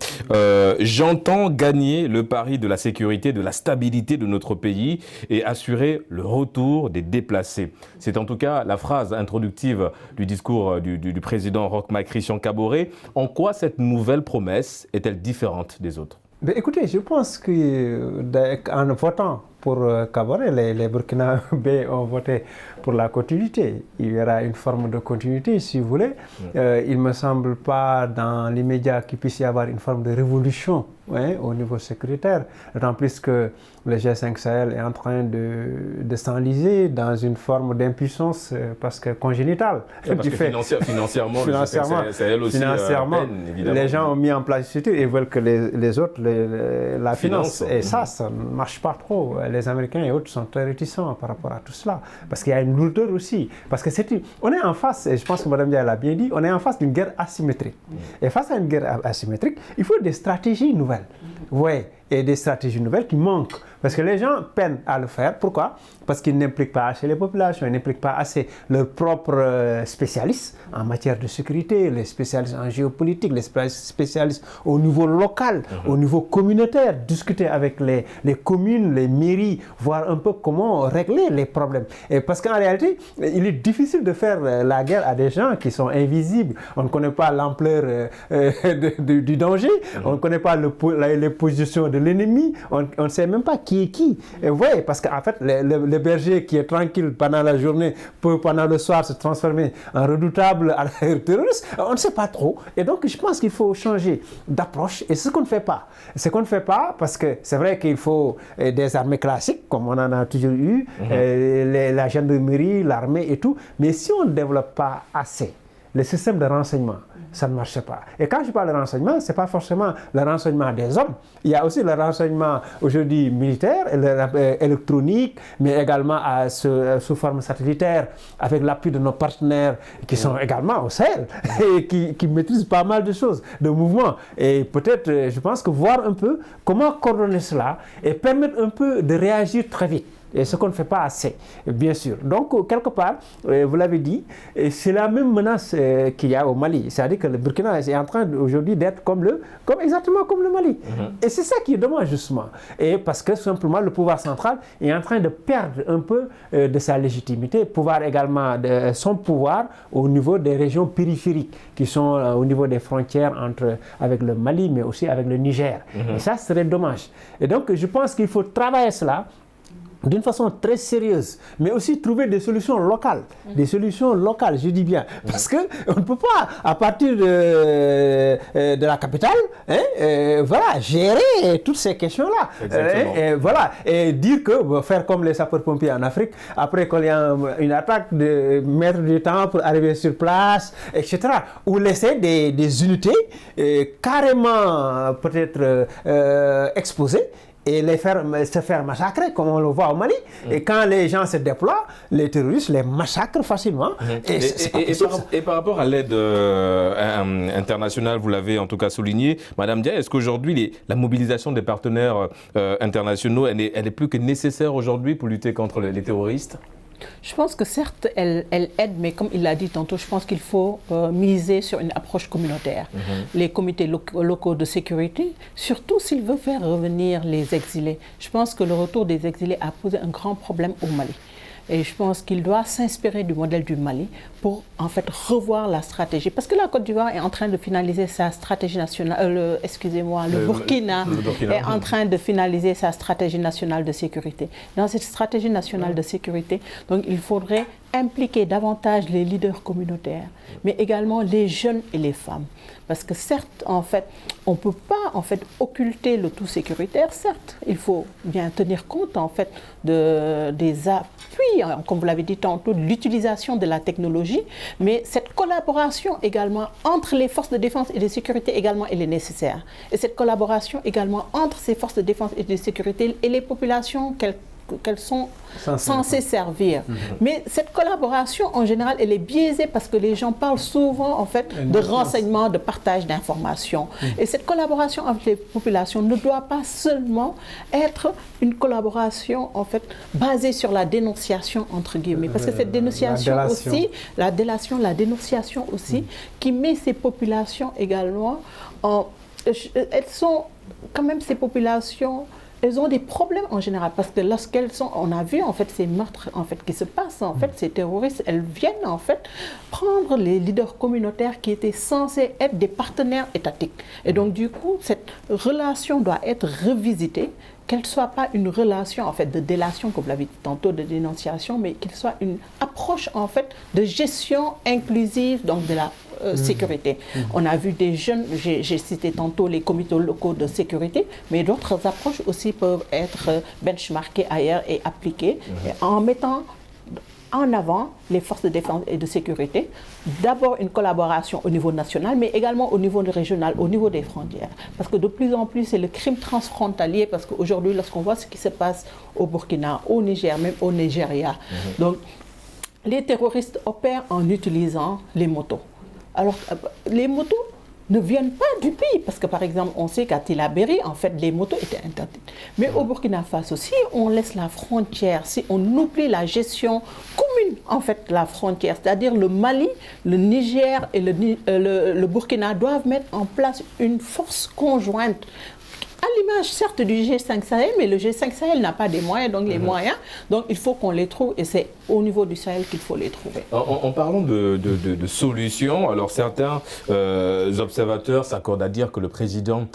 j'entends gagner le pari de la sécurité, de la stabilité de notre pays et assurer le retour des déplacés. C'est en tout cas la phrase introductive du discours du président Roch Marc Christian Kaboré. En quoi cette nouvelle promesse est-elle différente des autres? Mais écoutez, je pense qu'en votant pour Kaboré, les Burkinabés ont voté pour la continuité. Il y aura une forme de continuité, si vous voulez. Il ne me semble pas dans l'immédiat qu'il puisse y avoir une forme de révolution au niveau sécuritaire. D'autant plus que le G5 Sahel est en train de s'enliser dans une forme d'impuissance parce que congénitale. Parce que financièrement, le G5 Sahel aussi peine, évidemment. Les gens ont mis en place une structure et veulent que les autres la financent. Et ça ne marche pas trop. Les Américains et autres sont très réticents par rapport à tout cela. Parce qu'il y a une lourdeur aussi. Parce que on est en face, et je pense que Mme Diaye l'a bien dit, on est en face d'une guerre asymétrique. Et face à une guerre asymétrique, il faut des stratégies nouvelles. Ouais, et des stratégies nouvelles qui manquent. Parce que les gens peinent à le faire. Pourquoi? Parce qu'ils n'impliquent pas assez les populations, ils n'impliquent pas assez leurs propres spécialistes en matière de sécurité, les spécialistes en géopolitique, les spécialistes au niveau local, au niveau communautaire, discuter avec les communes, les mairies, voir un peu comment régler les problèmes. Et parce qu'en réalité, il est difficile de faire la guerre à des gens qui sont invisibles. On ne connaît pas l'ampleur du danger, on ne connaît pas les positions de l'ennemi, on ne sait même pas qui est qui. Et vous voyez, parce qu'en fait, le berger qui est tranquille pendant la journée peut pendant le soir se transformer en redoutable terroriste, on ne sait pas trop. Et donc, je pense qu'il faut changer d'approche. Et ce qu'on ne fait pas. Ce qu'on ne fait pas, parce que c'est vrai qu'il faut des armées classiques, comme on en a toujours eu, la gendarmerie, l'armée et tout. Mais si on ne développe pas assez le système de renseignement, ça ne marche pas. Et quand je parle de renseignement, ce n'est pas forcément le renseignement des hommes. Il y a aussi le renseignement aujourd'hui militaire, électronique, mais également sous forme satellitaire, avec l'appui de nos partenaires qui sont également au Sahel et qui maîtrisent pas mal de choses, de mouvements. Et peut-être, je pense que voir un peu comment coordonner cela et permettre un peu de réagir très vite. Et ce qu'on ne fait pas assez, bien sûr. Donc, quelque part, vous l'avez dit, c'est la même menace qu'il y a au Mali. C'est-à-dire que le Burkina est en train aujourd'hui d'être exactement comme le Mali. Et c'est ça qui est dommage, justement. Et parce que, simplement, le pouvoir central est en train de perdre un peu de sa légitimité, également de son pouvoir au niveau des régions périphériques, qui sont au niveau des frontières avec le Mali, mais aussi avec le Niger. Et ça, serait dommage. Et donc, je pense qu'il faut travailler cela d'une façon très sérieuse, mais aussi trouver des solutions locales. Des solutions locales, je dis bien. Parce qu'on ne peut pas, à partir de la capitale, gérer toutes ces questions-là. Et dire que, faire comme les sapeurs-pompiers en Afrique, après qu'il y a une attaque, de mettre du temps pour arriver sur place, etc. Ou laisser des unités carrément, peut-être, exposées, et se faire massacrer, comme on le voit au Mali. Et quand les gens se déploient, les terroristes les massacrent facilement. Et par rapport à l'aide internationale, vous l'avez en tout cas souligné, Madame Dia, est-ce qu'aujourd'hui, la mobilisation des partenaires internationaux, elle est plus que nécessaire aujourd'hui pour lutter contre les terroristes ? Je pense que certes, elle aide, mais comme il l'a dit tantôt, je pense qu'il faut miser sur une approche communautaire. Les comités locaux de sécurité, surtout s'il veut faire revenir les exilés. Je pense que le retour des exilés a posé un grand problème au Mali. Et je pense qu'il doit s'inspirer du modèle du Mali pour en fait revoir la stratégie. Parce que la Côte d'Ivoire est en train de finaliser sa stratégie nationale, le Burkina est en train de finaliser sa stratégie nationale de sécurité. Dans cette stratégie nationale de sécurité, donc il faudrait impliquer davantage les leaders communautaires, mais également les jeunes et les femmes. Parce que certes, en fait, on ne peut pas en fait occulter le tout sécuritaire. Certes, il faut bien tenir compte en fait des appuis, comme vous l'avez dit tantôt, de l'utilisation de la technologie, mais cette collaboration également entre les forces de défense et de sécurité également, elle est nécessaire. Et cette collaboration également entre ces forces de défense et de sécurité et les populations qu'elles sont censées servir. Mais cette collaboration, en général, elle est biaisée parce que les gens parlent souvent, en fait, de renseignements, de partage d'informations. Et cette collaboration avec les populations ne doit pas seulement être une collaboration, en fait, basée sur la dénonciation, entre guillemets. Parce que cette dénonciation aussi, la dénonciation aussi, qui met ces populations également elles sont, quand même, ces populations... Elles ont des problèmes en général parce que lorsqu'elles sont, on a vu en fait ces meurtres en fait qui se passent en fait, ces terroristes, elles viennent en fait prendre les leaders communautaires qui étaient censés être des partenaires étatiques. Et donc du coup, cette relation doit être revisitée, qu'elle ne soit pas une relation en fait de délation, comme vous l'avez dit tantôt, de dénonciation, mais qu'elle soit une approche en fait de gestion inclusive donc de la sécurité. On a vu des jeunes, j'ai cité tantôt les comités locaux de sécurité, mais d'autres approches aussi peuvent être benchmarkées ailleurs et appliquées en mettant en avant les forces de défense et de sécurité. D'abord une collaboration au niveau national, mais également au niveau régional, au niveau des frontières. Parce que de plus en plus, c'est le crime transfrontalier, parce qu'aujourd'hui, lorsqu'on voit ce qui se passe au Burkina, au Niger, même au Nigeria, donc les terroristes opèrent en utilisant les motos. Alors, les motos, ne viennent pas du pays. Parce que par exemple, on sait qu'à Tillabéri, en fait, les motos étaient interdites. Mais au Burkina Faso, si on laisse la frontière, si on oublie la gestion commune, en fait, la frontière, c'est-à-dire le Mali, le Niger et le Burkina doivent mettre en place une force conjointe à l'image certes du G5 Sahel, mais le G5 Sahel n'a pas des moyens, donc les moyens, donc il faut qu'on les trouve et c'est au niveau du Sahel qu'il faut les trouver. En parlant de solutions, alors certains observateurs s'accordent à dire que le président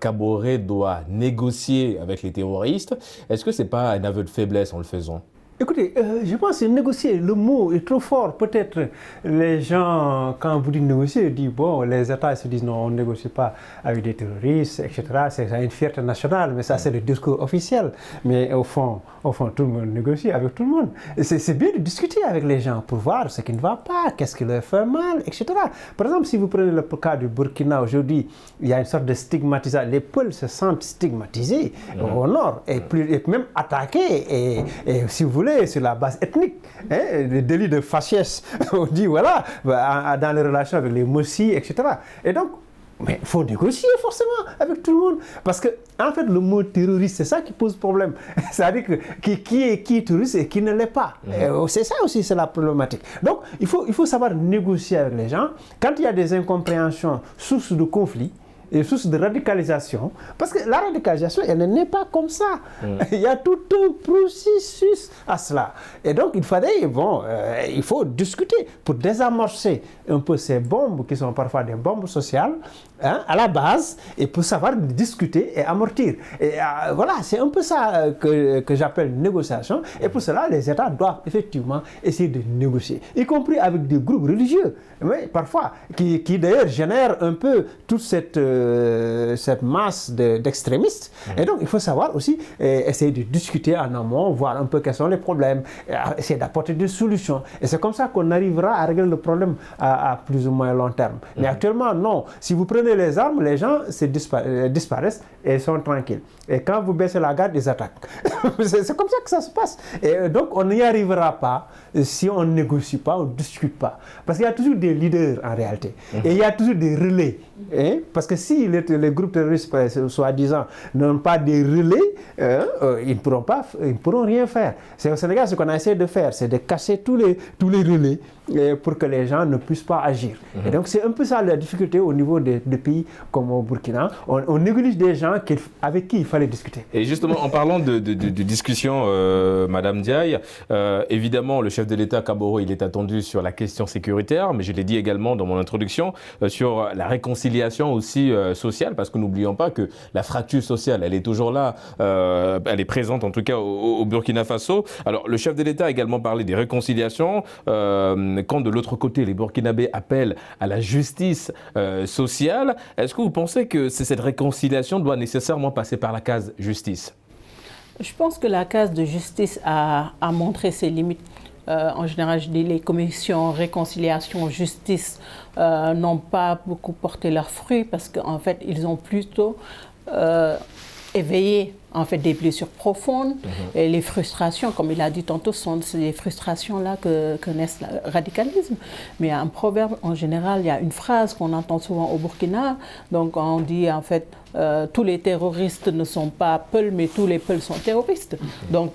Kaboré doit négocier avec les terroristes. Est-ce que ce n'est pas un aveu de faiblesse en le faisant ? Écoutez, je pense que négocier, le mot est trop fort. Peut-être les gens, quand vous dites négocier, disent, bon, les États se disent non, on ne négocie pas avec des terroristes, etc. C'est une fierté nationale, mais ça c'est le discours officiel. Mais au fond, tout le monde négocie avec tout le monde. C'est bien de discuter avec les gens pour voir ce qui ne va pas, qu'est-ce qui leur fait mal, etc. Par exemple, si vous prenez le cas du Burkina, aujourd'hui, il y a une sorte de stigmatisation. Les Peuls se sentent stigmatisés au nord et même attaqués. Et si vous voulez, sur la base ethnique, les délits de faciès, on dit voilà, dans les relations avec les Mossi, etc. Et donc, mais il faut négocier forcément avec tout le monde. Parce que, en fait, le mot terroriste, c'est ça qui pose problème. C'est-à-dire que qui est terroriste et qui ne l'est pas. C'est ça aussi, c'est la problématique. Donc, il faut savoir négocier avec les gens. Quand il y a des incompréhensions, sources de conflits, et source de radicalisation, parce que la radicalisation, elle n'est pas comme ça. Il y a tout un processus à cela. Et donc, il faut discuter pour désamorcer un peu ces bombes qui sont parfois des bombes sociales, à la base, et pour savoir discuter et amortir. Et voilà, c'est un peu ça que j'appelle négociation. Et pour cela, les États doivent effectivement essayer de négocier, y compris avec des groupes religieux, mais parfois, qui d'ailleurs génèrent un peu toute cette masse d'extrémistes. Et donc, il faut savoir aussi essayer de discuter en amont, voir un peu quels sont les problèmes, essayer d'apporter des solutions. Et c'est comme ça qu'on arrivera à régler le problème à plus ou moins long terme. Mais actuellement, non. Si vous prenez les armes, les gens disparaissent et sont tranquilles. Et quand vous baissez la garde, ils attaquent. C'est comme ça que ça se passe. Et donc, on n'y arrivera pas si on ne négocie pas, on ne discute pas. Parce qu'il y a toujours des leaders en réalité. Et il y a toujours des relais. Parce que si les groupes terroristes, soi-disant, n'ont pas des relais, ils ne pourront rien faire. C'est au Sénégal, ce qu'on a essayé de faire, c'est de casser tous les relais pour que les gens ne puissent pas agir. Et donc, c'est un peu ça la difficulté au niveau des pays comme au Burkina. On néglige des gens avec qui il fallait discuter. Et justement, en parlant de discussion, Madame Diaye, évidemment, le chef de l'État, Kaboré, il est attendu sur la question sécuritaire, mais je l'ai dit également dans mon introduction, sur la réconciliation aussi sociale, parce que n'oublions pas que la fracture sociale, elle est toujours là, elle est présente en tout cas au Burkina Faso. Alors, le chef de l'État a également parlé des réconciliations, quand de l'autre côté, les Burkinabés appellent à la justice sociale. Est-ce que vous pensez que cette réconciliation doit nécessairement passer par la case justice? Je pense que la case de justice a montré ses limites. En général, je dis les commissions réconciliation, justice n'ont pas beaucoup porté leurs fruits parce qu'en fait, ils ont plutôt éveillé en fait des blessures profondes et les frustrations, comme il a dit tantôt, sont ces frustrations-là que naissent le radicalisme. Mais il y a un proverbe en général, il y a une phrase qu'on entend souvent au Burkina, donc on dit en fait tous les terroristes ne sont pas Peuls, mais tous les Peuls sont terroristes. Donc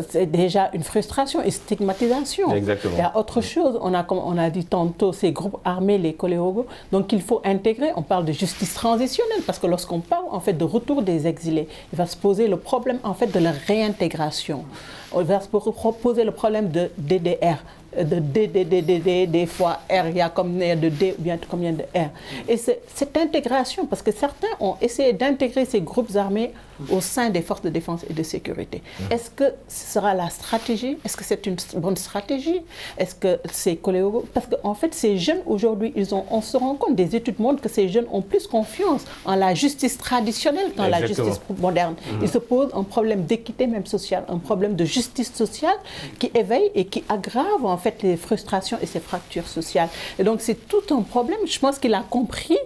c'est déjà une frustration et stigmatisation. Exactement. Il y a autre chose, on a dit tantôt ces groupes armés, les Koleogo, donc il faut intégrer, on parle de justice transitionnelle, parce que lorsqu'on parle en fait de retour des exilés, il va se poser le problème en fait de la réintégration. On va se poser le problème de DDR, de DDDD, des fois R, il y a combien de D ou bien combien de R. Et cette intégration, parce que certains ont essayé d'intégrer ces groupes armés au sein des forces de défense et de sécurité. Est-ce que ce sera la stratégie? Est-ce que c'est une bonne stratégie? Est-ce que c'est Koleogo? Parce qu'en fait, ces jeunes aujourd'hui, on se rend compte, des études montrent que ces jeunes ont plus confiance en la justice traditionnelle qu'en la justice moderne. Il se pose un problème d'équité même sociale, un problème de justice sociale qui éveille et qui aggrave en fait les frustrations et ces fractures sociales. Et donc c'est tout un problème. Je pense qu'il a compris,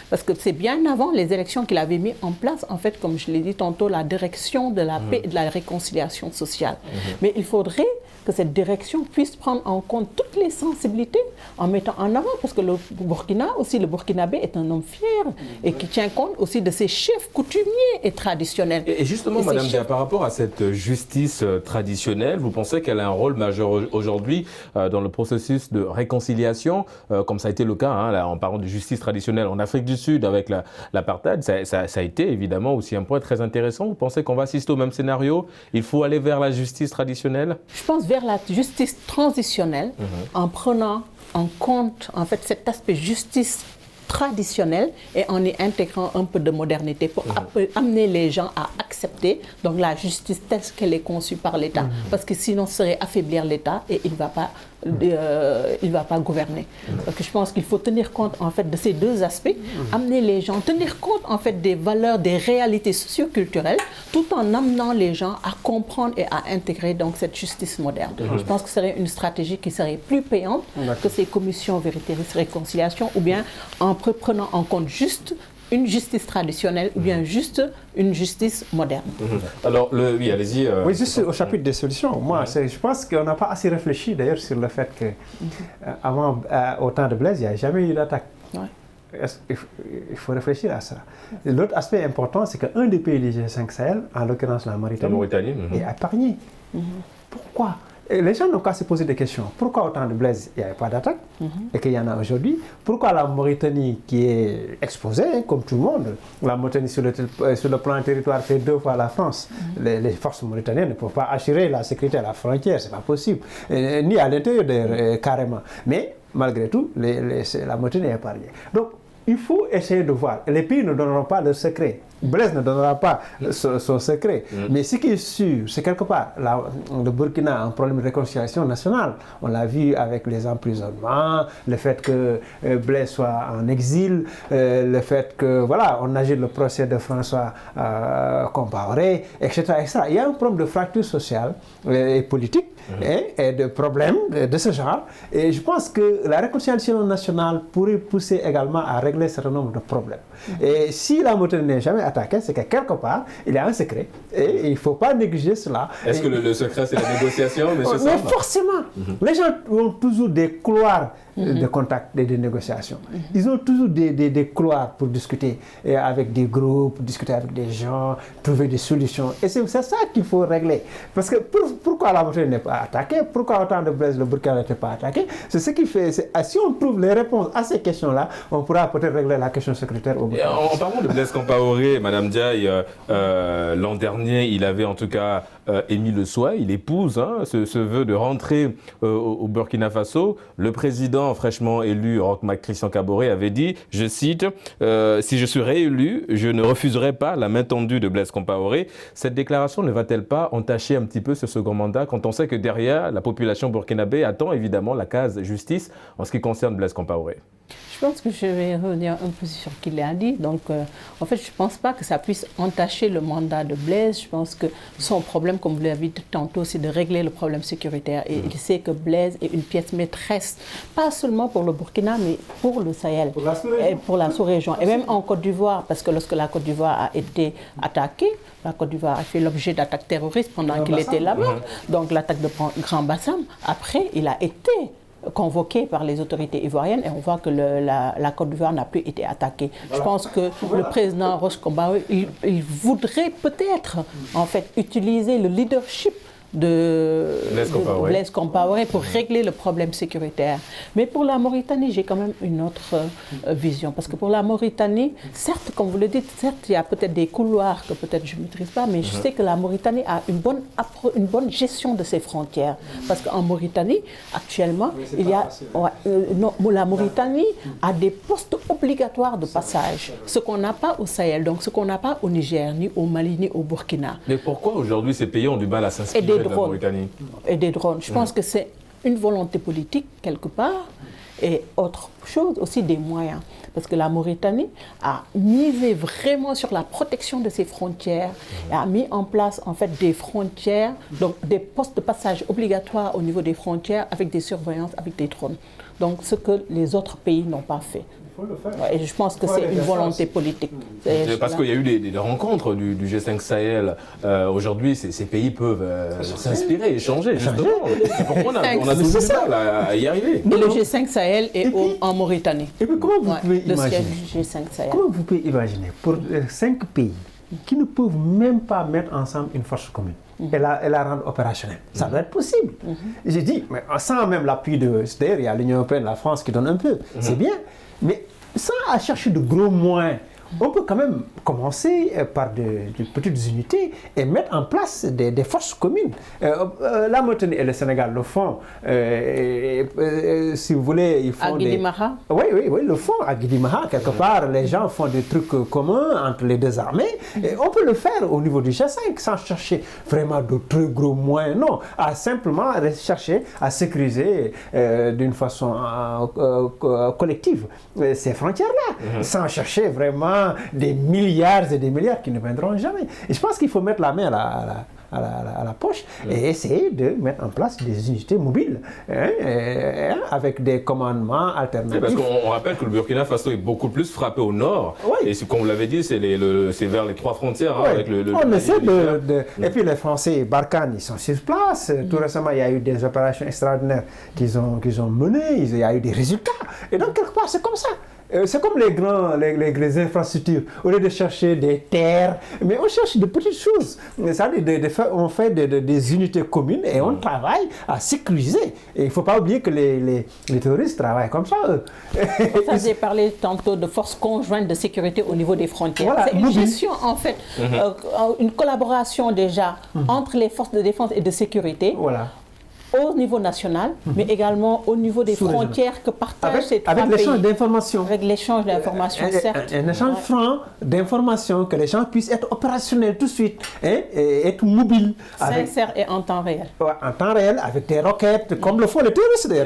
parce que c'est bien avant les élections qu'il avait mis en place, en fait, comme je l'ai dit tantôt, la direction de la paix et de la réconciliation sociale. Mais il faudrait que cette direction puisse prendre en compte toutes les sensibilités en mettant en avant, parce que le Burkina, aussi le Burkinabé est un homme fier et qui tient compte aussi de ses chefs coutumiers et traditionnels. Et justement, Madame Dia, par rapport à cette justice traditionnelle, vous pensez qu'elle a un rôle majeur aujourd'hui dans le processus de réconciliation, comme ça a été le cas, hein, là, en parlant de justice traditionnelle en Afrique du Sud avec l'apartheid, ça a été évidemment aussi un point très intéressant. Vous pensez qu'on va assister au même scénario? Il faut aller vers la justice traditionnelle? Je pense vers la justice transitionnelle, en prenant en compte en fait cet aspect justice traditionnelle et en y intégrant un peu de modernité pour amener les gens à accepter donc la justice telle qu'elle est conçue par l'État, parce que sinon ce serait affaiblir l'État et il ne va pas gouverner. Donc je pense qu'il faut tenir compte en fait de ces deux aspects, amener les gens, tenir compte en fait des valeurs, des réalités socioculturelles, tout en amenant les gens à comprendre et à intégrer donc cette justice moderne. Je pense que ce serait une stratégie qui serait plus payante que ces commissions vérité et réconciliation, ou bien en prenant en compte juste une justice traditionnelle ou bien juste une justice moderne. Alors, oui, allez-y. Oui, juste au chapitre des solutions. Moi, je pense qu'on n'a pas assez réfléchi d'ailleurs sur le fait qu'avant, au temps de Blaise, il n'y a jamais eu d'attaque. Il faut réfléchir à ça. L'autre aspect important, c'est qu'un des pays du G5 Sahel, en l'occurrence la Mauritanie, est épargné. Pourquoi? Et les gens n'ont qu'à se poser des questions. Pourquoi au temps de Blaise, il n'y avait pas d'attaque et qu'il y en a aujourd'hui? Pourquoi la Mauritanie, qui est exposée, comme tout le monde, la Mauritanie sur le plan territoire fait 2 fois la France. Les forces mauritaniennes ne peuvent pas assurer la sécurité à la frontière, ce n'est pas possible. Ni à l'intérieur carrément. Mais malgré tout, la Mauritanie est épargnée. Donc, il faut essayer de voir. Les pays ne donneront pas le secret. Blaise ne donnera pas son secret. Mais ce qui est sûr, c'est quelque part, le Burkina a un problème de réconciliation nationale. On l'a vu avec les emprisonnements, le fait que Blaise soit en exil, le fait que, voilà, on agite le procès de François Compaoré, etc., etc. Il y a un problème de fracture sociale et politique et de problèmes de ce genre. Et je pense que la réconciliation nationale pourrait pousser également à régler un certain nombre de problèmes. Et si la Mauritanie n'est jamais attaquée, c'est que quelque part, il y a un secret. Et il ne faut pas négliger cela. Est-ce que le secret, c'est la négociation, M. Samba? Mais forcément. Les gens ont toujours des couloirs de contact et de négociation. Ils ont toujours des couloirs pour discuter avec des groupes, discuter avec des gens, trouver des solutions. Et c'est ça qu'il faut régler. Parce que pourquoi la Mauritanie n'est pas attaquée? Pourquoi autant de Blaise, le Burkina n'était pas attaqué? C'est ce qui fait. Si on trouve les réponses à ces questions-là, on pourra peut-être régler la question sécuritaire au Burkina. En parlant de Blaise Compaoré, Madame Diaye, l'an dernier, il avait en tout cas émis le souhait, il épouse ce vœu de rentrer au Burkina Faso. Le président fraîchement élu, Roch-Marc Christian Kaboré, avait dit, je cite, si je suis réélu, je ne refuserai pas la main tendue de Blaise Compaoré. Cette déclaration ne va-t-elle pas entacher un petit peu ce second mandat quand on sait que derrière, la population burkinabé attend évidemment la case justice en ce qui concerne Blaise Compaoré? Je pense que je vais revenir un peu sur ce qu'il a dit. Donc, en fait, je ne pense pas que ça puisse entacher le mandat de Blaise. Je pense que son problème, comme vous l'avez dit tantôt, c'est de régler le problème sécuritaire. Et il sait que Blaise est une pièce maîtresse, pas seulement pour le Burkina, mais pour le Sahel. Pour la sous-région. Et même en Côte d'Ivoire, parce que lorsque la Côte d'Ivoire a été attaquée, la Côte d'Ivoire a fait l'objet d'attaques terroristes pendant qu'il était là-bas. Donc, l'attaque de Grand Bassam, après, il a été convoqué par les autorités ivoiriennes et on voit que la Côte d'Ivoire n'a plus été attaquée. Je pense que le président Roch Compaoré, il voudrait peut-être en fait utiliser le leadership de Blaise Compaoré pour régler le problème sécuritaire. Mais pour la Mauritanie, j'ai quand même une autre vision. Parce que pour la Mauritanie, certes, comme vous le dites, certes, il y a peut-être des couloirs que peut-être je ne maîtrise pas, mais je sais que la Mauritanie a une bonne gestion de ses frontières. Parce qu'en Mauritanie, actuellement, il y a, la Mauritanie a des postes obligatoires de passage. Ce qu'on n'a pas au Sahel, donc ce qu'on n'a pas au Niger, ni au Mali, ni au Burkina. Mais pourquoi aujourd'hui ces pays ont du mal à s'inscrire? Et des drones. Je pense que c'est une volonté politique quelque part Et autre chose aussi, des moyens. Parce que la Mauritanie a misé vraiment sur la protection de ses frontières et a mis en place en fait des frontières, donc des postes de passage obligatoires au niveau des frontières avec des surveillances, avec des drones. Donc ce que les autres pays n'ont pas fait. Et je pense que c'est une volonté politique. Parce qu'il y a eu des rencontres du G5 Sahel. Aujourd'hui, ces pays peuvent s'inspirer, échanger, justement. C'est pourquoi on a toujours du mal à y arriver. Et le G5 Sahel est en Mauritanie. Et puis comment vous pouvez le imaginer, siège du G5 Sahel. Comment vous pouvez imaginer pour 5 pays qui ne peuvent même pas mettre ensemble une force commune et la rendre opérationnelle? Ça doit être possible. J'ai dit, mais sans même l'appui de... D'ailleurs, il y a l'Union européenne, la France qui donne un peu. C'est bien. Mais sans chercher de gros moyens, on peut quand même commencer par de petites unités et mettre en place des forces communes. La Mauritanie et le Sénégal le font. Si vous voulez, ils font à Guidimaha. Oui, le font à Guidimaha. Quelque part, les gens font des trucs communs entre les deux armées. Et on peut le faire au niveau du G5 sans chercher vraiment de très gros moyens. Non, à simplement chercher à sécuriser d'une façon collective ces frontières-là, sans chercher vraiment des milliards et des milliards qui ne viendront jamais. Et je pense qu'il faut mettre la main à la poche et essayer de mettre en place des unités mobiles avec des commandements alternatifs. Parce qu'on rappelle que le Burkina Faso est beaucoup plus frappé au nord. Oui. Et comme vous l'avez dit, c'est vers les 3 frontières. Oui. Avec Et puis les Français, Barkhane, ils sont sur place. Tout récemment, il y a eu des opérations extraordinaires qu'ils ont menées. Il y a eu des résultats. Et donc, quelque part, c'est comme ça. C'est comme les grandes infrastructures. Au lieu de chercher des terres, mais on cherche de petites choses. On fait des unités communes et on travaille à sécuriser. Et il ne faut pas oublier que les terroristes travaillent comme ça. J'ai parlé tantôt de forces conjointes de sécurité au niveau des frontières. Voilà, c'est une gestion, en fait, une collaboration déjà entre les forces de défense et de sécurité. Voilà. Au niveau national, mais également au niveau des frontières que partagent ces trois pays. Avec l'échange d'informations. Avec l'échange d'informations, certes. Un échange franc d'informations, que les gens puissent être opérationnels tout de suite, et être mobiles. Sincère et en temps réel. En temps réel, avec des roquettes, comme le font les terroristes d'ailleurs.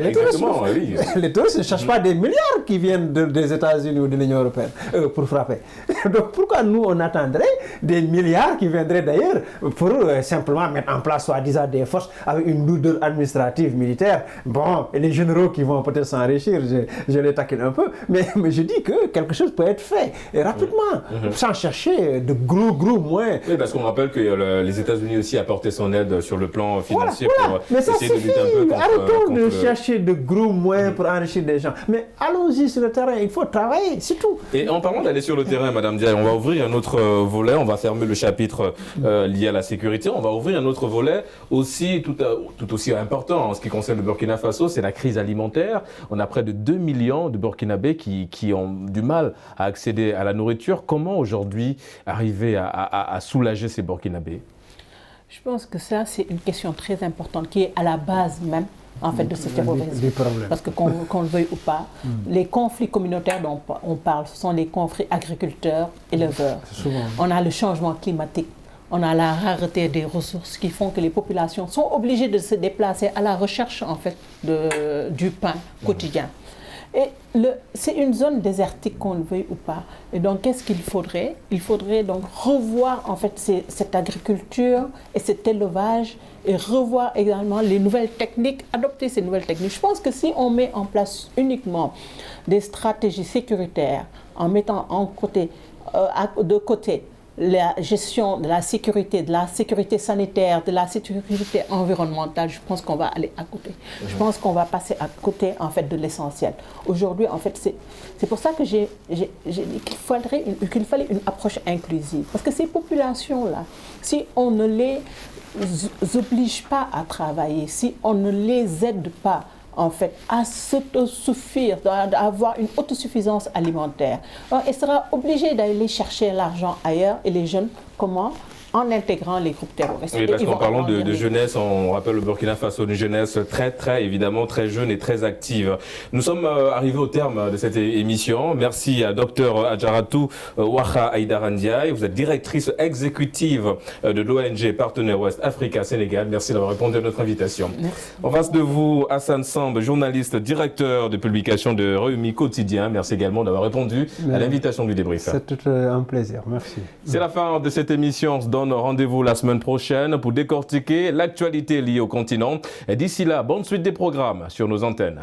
Les terroristes ne cherchent pas des milliards qui viennent des États-Unis ou de l'Union européenne pour frapper. Donc pourquoi nous, on attendrait des milliards qui viendraient d'ailleurs pour simplement mettre en place, soi-disant, des forces avec une lourdeur administrative, militaire? Bon, et les généraux qui vont peut-être s'enrichir, je les taquine un peu, mais je dis que quelque chose peut être fait et rapidement, sans chercher de gros moyens. Oui, parce qu'on rappelle que les États-Unis aussi apportaient son aide sur le plan financier pour mais ça essayer de lutter un peu contre... Arrêtons de chercher de gros moyens pour enrichir des gens. Mais allons-y sur le terrain, il faut travailler, c'est tout. Et en parlant d'aller sur le terrain, Madame Diaye, on va ouvrir un autre volet, on va fermer le chapitre lié à la sécurité, on va ouvrir un autre volet aussi tout aussi important en ce qui concerne le Burkina Faso, c'est la crise alimentaire. On a près de 2 millions de Burkinabés qui ont du mal à accéder à la nourriture. Comment aujourd'hui arriver à soulager ces Burkinabés? Je pense que ça, c'est une question très importante qui est à la base même en fait de ce terrorisme. Parce que qu'on le veuille ou pas, les conflits communautaires dont on parle, ce sont les conflits agriculteurs-éleveurs. On a le changement climatique. On a la rareté des ressources qui font que les populations sont obligées de se déplacer à la recherche en fait du pain quotidien. Et c'est une zone désertique, qu'on le veuille ou pas. Et donc, qu'est-ce qu'il faudrait? Il faudrait donc revoir en fait cette agriculture et cet élevage et revoir également les nouvelles techniques, adopter ces nouvelles techniques. Je pense que si on met en place uniquement des stratégies sécuritaires en mettant de côté la gestion de la sécurité sanitaire, de la sécurité environnementale, je pense qu'on va aller à côté. Je pense qu'on va passer à côté en fait de l'essentiel. Aujourd'hui, en fait, c'est pour ça que j'ai dit qu'il fallait une approche inclusive. Parce que ces populations-là, si on ne les oblige pas à travailler, si on ne les aide pas en fait, à s'autosuffire, à avoir une autosuffisance alimentaire. Alors, elle sera obligée d'aller chercher l'argent ailleurs et les jeunes, comment? en intégrant les groupes terroristes. Oui, parce qu'en parlant de jeunesse, on rappelle le Burkina Faso, une jeunesse évidemment très jeune et très active. Nous sommes arrivés au terme de cette émission. Merci à Dr Adjaratou Ouaha Aïdara Ndiaye. Vous êtes directrice exécutive de l'ONG Partenaire Ouest Africa Sénégal. Merci d'avoir répondu à notre invitation. Merci. En face de vous, Hassan Samb, journaliste, directeur de publication de Rewmi Quotidien. Merci également d'avoir répondu à l'invitation du débrief. C'est tout un plaisir. Merci. C'est la fin de cette émission. On se donne rendez-vous la semaine prochaine pour décortiquer l'actualité liée au continent. Et d'ici là, bonne suite des programmes sur nos antennes.